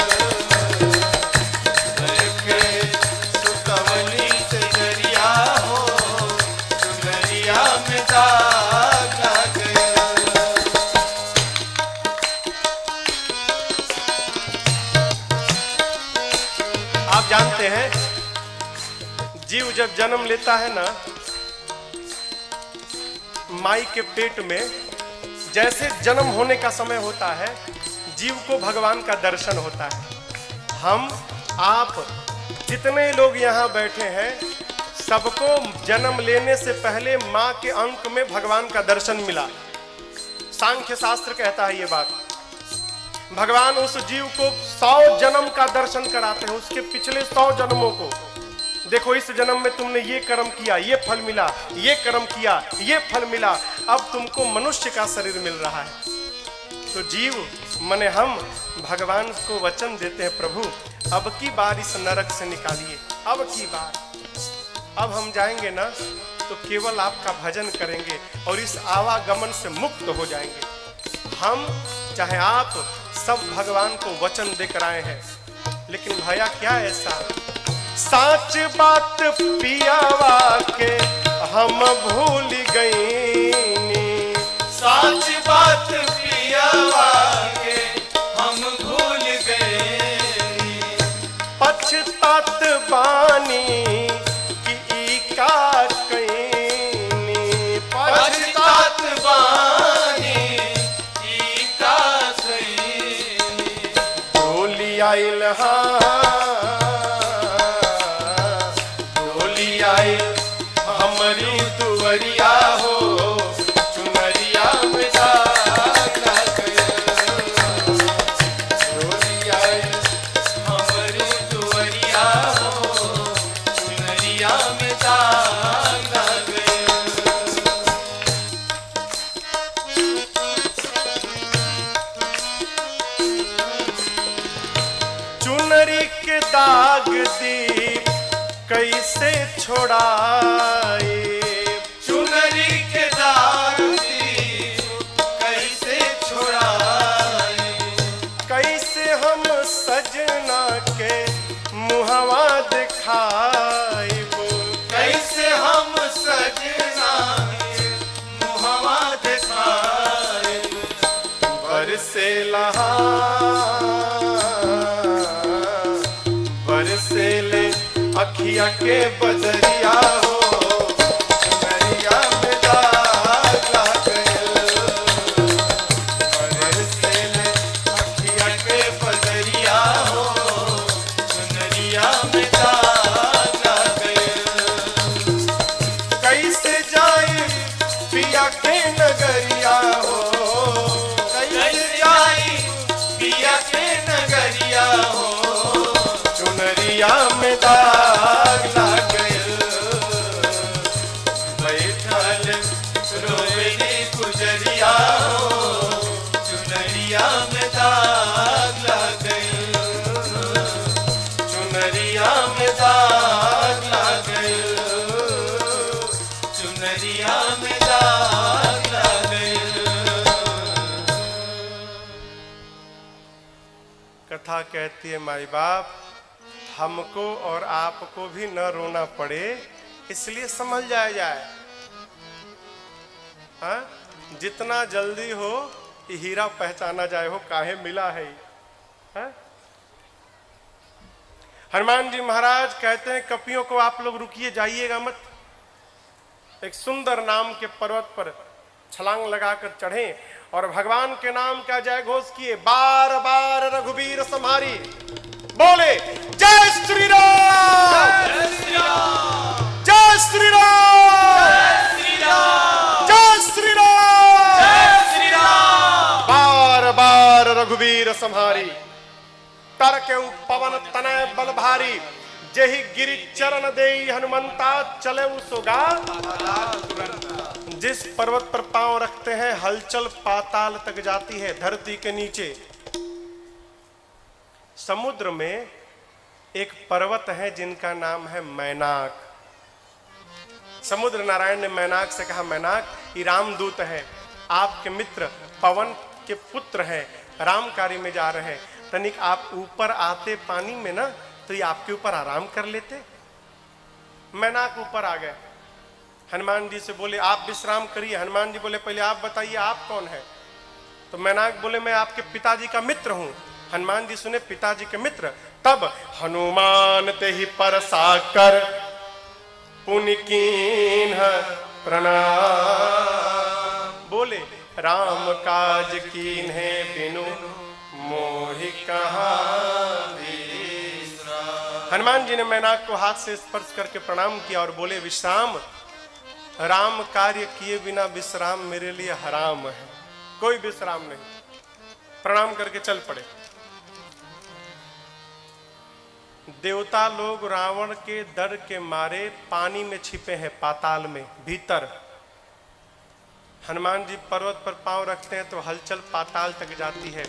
उनके सुतवनी से जरिया हो, चुनरिया में दाग लग गइल। आप जानते हैं जीव जब जन्म लेता है ना, माई के पेट में जैसे जन्म होने का समय होता है, जीव को भगवान का दर्शन होता है। हम आप जितने लोग यहाँ बैठे हैं, सबको जन्म लेने से पहले माँ के अंक में भगवान का दर्शन मिला। सांख्य शास्त्र कहता है ये बात। भगवान उस जीव को 100 जन्म का दर्शन कराते हैं, उसके पिछले 100 जन्मों को। देखो इस जन्म में तुमने ये कर्म किया, ये फल मिला, ये कर्म किया, ये फल मिला, अब तुमको मनुष्य का शरीर मिल रहा है। तो जीव माने हम भगवान को वचन देते हैं, प्रभु अब की बार इस नरक से निकालिए, अब की बार। अब हम जाएंगे ना तो केवल आपका भजन करेंगे और इस आवागमन से मुक्त हो जाएंगे। हम चाहे आप सब भगवान को वचन देकर आए हैं, लेकिन भैया क्या ऐसा साच बात पियावा के हम भूल गई, साच बात पियावा के हम भूल गए, पछतात बानी कि ई का कईनी, पछतात बानी ई का कईनी, डोली आइल हमारी दुवरिया हो, चुनरिया में दाग लग गया, डोलिया हमारी दुवरिया हो, चुनरिया में दाग लग गया। चुनरी के दाग दीप कैसे छोड़ाए, चुनरी के दाग दीप कैसे छोड़ाए, कैसे हम सजना के मुहवा दिखाए, कैसे हम सजना के मुहवा दिखाए, बरसे लहा बरसे ले अखिया के बदरिया हो, चुनरिया में दाग लग गया, बरसे ले अखिया के बदरिया हो, चुनरिया में दाग लग गया, कैसे जाए पिया के नगरिया हो, कैसे जाई पिया के नगरिया हो, चुनरिया में दाग लग गया, बैठल रोवेली गुजरिया हो, चुनरिया में दाग लग गया, चुनरिया में दाग लग गया, चुनरिया में दाग लग गया। कथा कहती है माई बाप हमको और आपको भी न रोना पड़े, इसलिए समझ जाए। हाँ? जितना जल्दी हो ये हीरा पहचाना जाए हो काहे मिला है। हाँ? हनुमान जी महाराज कहते हैं कपियों को आप लोग रुकिए, जाइएगा मत। एक सुंदर नाम के पर्वत पर छलांग लगाकर चढ़े और भगवान के नाम का जय घोष किए, बार बार रघुवीर सम्हारी, बोले जय श्री राम, जय श्री राम, जय श्री राम, जय श्री राम, जय श्री राम, जय श्री राम, बार बार रघुवीर सम्हारी, तर के पवन तनय बल भारी, जेहि गिरि चरण देई हनुमंता चले सोगा। जिस पर्वत पर पांव रखते हैं हलचल पाताल तक जाती है, धरती के नीचे। समुद्र में एक पर्वत है जिनका नाम है मैनाक। समुद्र नारायण ने मैनाक से कहा, मैनाक ये रामदूत है, आपके मित्र पवन के पुत्र हैं, राम कार्य में जा रहे हैं, तनिक आप ऊपर आते पानी में ना तो ये आपके ऊपर आराम कर लेते। मैनाक ऊपर आ गए, हनुमान जी से बोले आप विश्राम करिए। हनुमान जी बोले पहले आप बताइए आप कौन है। तो मैनाक बोले मैं आपके पिताजी का मित्र हूं। हनुमान जी सुने पिताजी के मित्र, तब हनुमान ते ही परसाकर पुनि कीन्ह प्रणाम, बोले राम काज कीन्हे बिनु मोहि कहाँ विश्राम। हनुमान जी ने मैनाक को हाथ से स्पर्श करके प्रणाम किया और बोले विश्राम, राम कार्य किए बिना विश्राम मेरे लिए हराम है, कोई विश्राम नहीं। प्रणाम करके चल पड़े। देवता लोग रावण के डर के मारे पानी में छिपे हैं, पाताल में भीतर। हनुमान जी पर्वत पर पांव रखते हैं तो हलचल पाताल तक जाती है।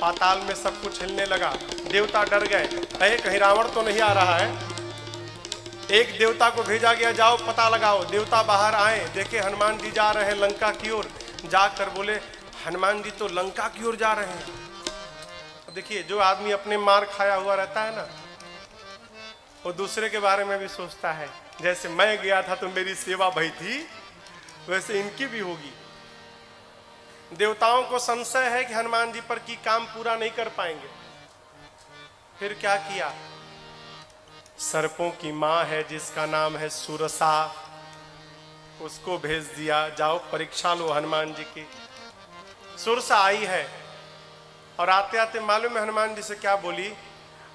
पाताल में सब कुछ हिलने लगा। देवता डर गए, अरे कहीं रावण तो नहीं आ रहा है। एक देवता को भेजा गया, जाओ पता लगाओ। देवता बाहर आए, देखे हनुमान जी जा रहे हैं लंका की ओर। जाकर बोले, हनुमान जी तो लंका की ओर जा रहे हैं। देखिए, जो आदमी अपने मार खाया हुआ रहता है ना, वो दूसरे के बारे में भी सोचता है। जैसे मैं गया था तो मेरी सेवा भई थी, वैसे इनकी भी होगी। देवताओं को संशय है कि हनुमान जी पर की काम पूरा नहीं कर पाएंगे। फिर क्या किया? सर्पों की मां है जिसका नाम है सुरसा, उसको भेज दिया, जाओ परीक्षा लो हनुमान जी की। सुरसा आई है और आते आते मालूम है हनुमान जी से क्या बोली?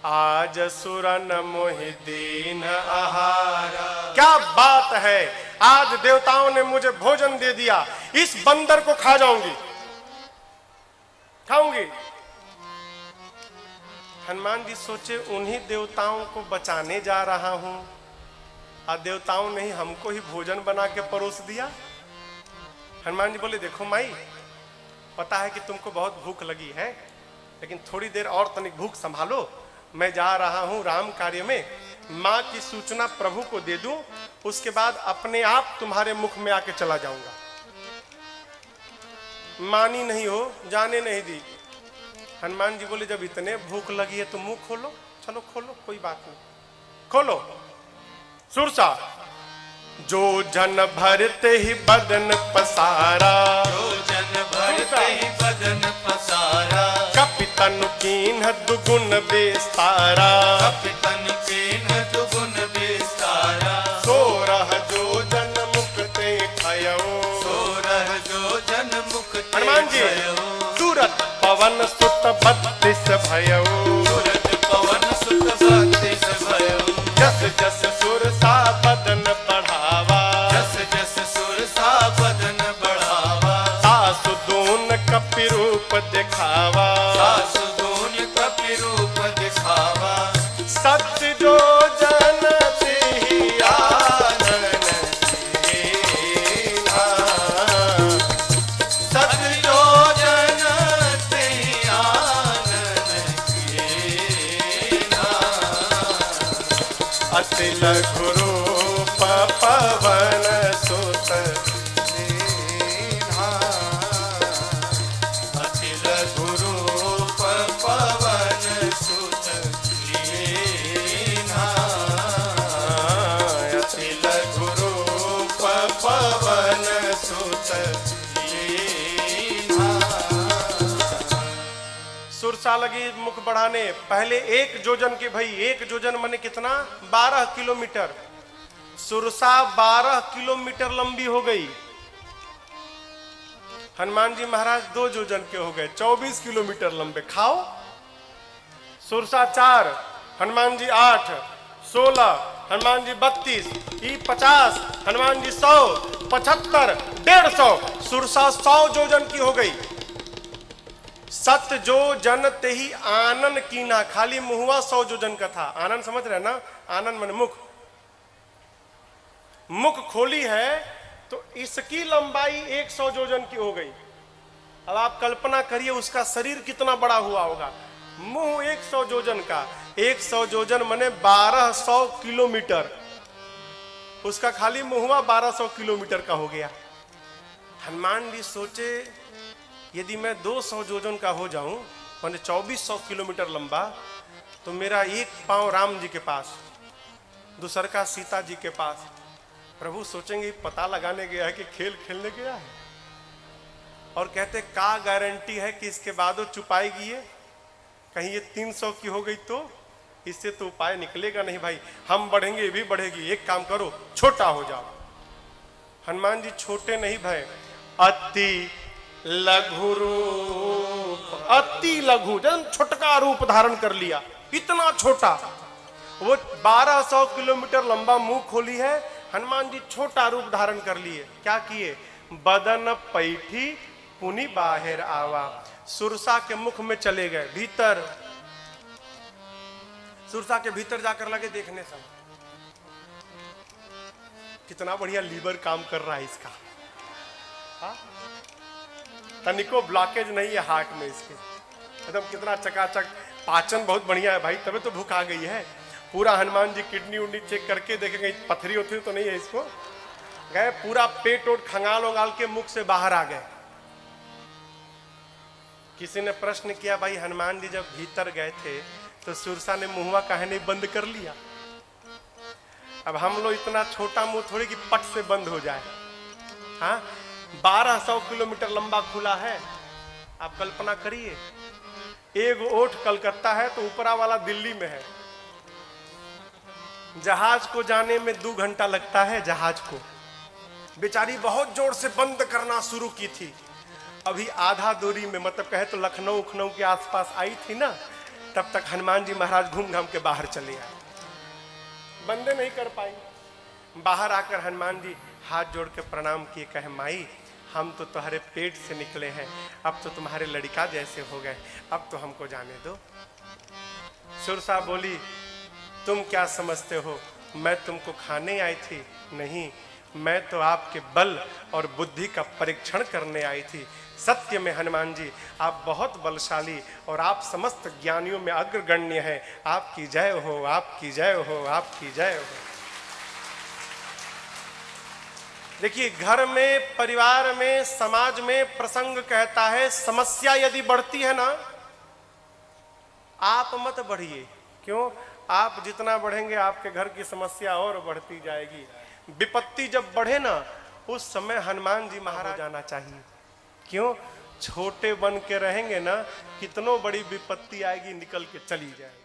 आज सुरन मोहि दीन आहारा। क्या बात है, आज देवताओं ने मुझे भोजन दे दिया, इस बंदर को खा जाऊंगी, खाऊंगी। हनुमान जी सोचे, उन्हीं देवताओं को बचाने जा रहा हूं और देवताओं ने ही हमको ही भोजन बना के परोस दिया। हनुमान जी बोले, देखो माई, पता है कि तुमको बहुत भूख लगी है, लेकिन थोड़ी देर और तनिक भूख संभालो। मैं जा रहा हूं राम कार्य में, मां की सूचना प्रभु को दे दूं, उसके बाद अपने आप तुम्हारे मुख में आके चला जाऊंगा। मानी नहीं हो, जाने नहीं दी। हनुमान जी बोले, जब इतने भूख लगी है तो मुंह खोलो। चलो खोलो, कोई बात नहीं, खोलो। सुरसा, जो जन भरते ही बदन पसारा, जो जन भरते ही बदन पसारा, कपितन कीन्ह दुगुन बेस्तारा, कपितन कीन दुगुन बेस्तारा, सोरह जो जन मुक्ते खयो, सोरह जो जन मुक्ते हनुमान जी, सूरत पवन सुत 32 भयो, सूरत पवन सुत 32 भयो, जस जस सुरसा बदन बढ़ावा, जस जस सुरसा बदन बढ़ावा, सासु दून कपि रूप दिखावा, सासु दून कपि रूप दिखावा, सत्य जो जन तिहि आनन दीन्हा, सत जो जन तेहि आनन कीन्हा, अति लघु रूप पवन सुत दीन्हा, अति लघु रूप पवन सुत दीन्हा, अति लघु रूप पवन सुत दीन्हा। सुरसा लगी मुख बढ़ाने। पहले 1 जोजन के भाई, 1 जोजन माने कितना? 12 किलोमीटर। सुरसा 12 किलोमीटर लंबी हो गई। हनुमान जी महाराज 2 जोजन के हो गए, 24 किलोमीटर लंबे। खाओ। सुरसा 4, हनुमान जी 8, 16, हनुमान जी 32, ई 50, हनुमान जी 100, 75, 150। सुरसा 100 जोजन की हो गई। सत जो जन तेहि आनन कीना, खाली मुहुआ 100 जोजन का था। आनन समझ रहे ना? आनन माने मुख। मुख खोली है तो इसकी लंबाई 100 जोजन की हो गई। अब आप कल्पना करिए उसका शरीर कितना बड़ा हुआ होगा। मुंह 100 जोजन का, 100 जोजन माने 1200 किलोमीटर। उसका खाली मुहुआ 1200 किलोमीटर का हो गया। हनुमान जी सोचे, यदि मैं 200 जोजन का हो जाऊं, माने 2400 किलोमीटर लंबा, तो मेरा एक पांव राम जी के पास, दूसर का सीता जी के पास। प्रभु सोचेंगे पता लगाने गया है कि खेल खेलने गया है। और कहते, का गारंटी है कि इसके बाद वो चुपाएगी? ये कहीं ये 300 की हो गई तो इससे तो उपाय निकलेगा नहीं भाई। हम बढ़ेंगे, ये भी बढ़ेगी। एक काम करो, छोटा हो जाओ। हनुमान जी छोटे नहीं भय, अति लघु रूप, अति लघु, जन छोटका रूप धारण कर लिया। इतना छोटा, वो 1200 किलोमीटर लंबा मुंह खोली है, हनुमान जी छोटा रूप धारण कर लिए। क्या किए? बदन पैठी पुनि बाहर आवा। सुरसा के मुख में चले गए भीतर। सुरसा के भीतर जाकर लगे देखने सब, कितना बढ़िया लीवर काम कर रहा है इसका, हा? तनिको ब्लॉकेज नहीं है हार्ट में इसके, एकदम कितना चकाचक, पाचन बहुत बढ़िया है भाई, तबे तो भूख आ गई है। पूरा हनुमान जी किडनी उडनी चेक करके देखेंगे पथरी उथरी तो नहीं है इसको, गए पूरा पेट ओट खंगाल उंगाल के मुख से बाहर आ गए। किसी ने प्रश्न किया, भाई हनुमान जी जब भीतर गए थे तो सुरसा ने मुंहवा काहे नहीं बंद कर लिया? अब हम लोग इतना छोटा मुंह थोड़ी कि पट से बंद हो जाए। हाँ, 1200 किलोमीटर लंबा खुला है, आप कल्पना करिए। एक ओठ कलकत्ता है तो ऊपरा वाला दिल्ली में है। जहाज को जाने में 2 घंटा लगता है जहाज को। बेचारी बहुत जोर से बंद करना शुरू की थी, अभी आधा दूरी में, मतलब कहे तो लखनऊ के आसपास आई थी ना, तब तक हनुमान जी महाराज घूम घाम के बाहर चले आए, बंदे नहीं कर पाई। बाहर आकर हनुमान जी हाथ जोड़ के प्रणाम किए, कहे माई हम तो तुम्हारे पेट से निकले हैं, अब तो तुम्हारे लड़का जैसे हो गए, अब तो हमको जाने दो। सुरसा बोली, तुम क्या समझते हो मैं तुमको खाने आई थी? नहीं, मैं तो आपके बल और बुद्धि का परीक्षण करने आई थी। सत्य में हनुमान जी आप बहुत बलशाली और आप समस्त ज्ञानियों में अग्रगण्य हैं। आपकी जय हो, आपकी जय हो, आपकी जय हो। देखिए, घर में, परिवार में, समाज में प्रसंग कहता है समस्या यदि बढ़ती है ना, आप मत बढ़िए। क्यों? आप जितना बढ़ेंगे आपके घर की समस्या और बढ़ती जाएगी। विपत्ति जब बढ़े ना, उस समय हनुमान जी महाराज जाना चाहिए। क्यों? छोटे बन के रहेंगे ना, कितनों बड़ी विपत्ति आएगी निकल के चली जाएगी।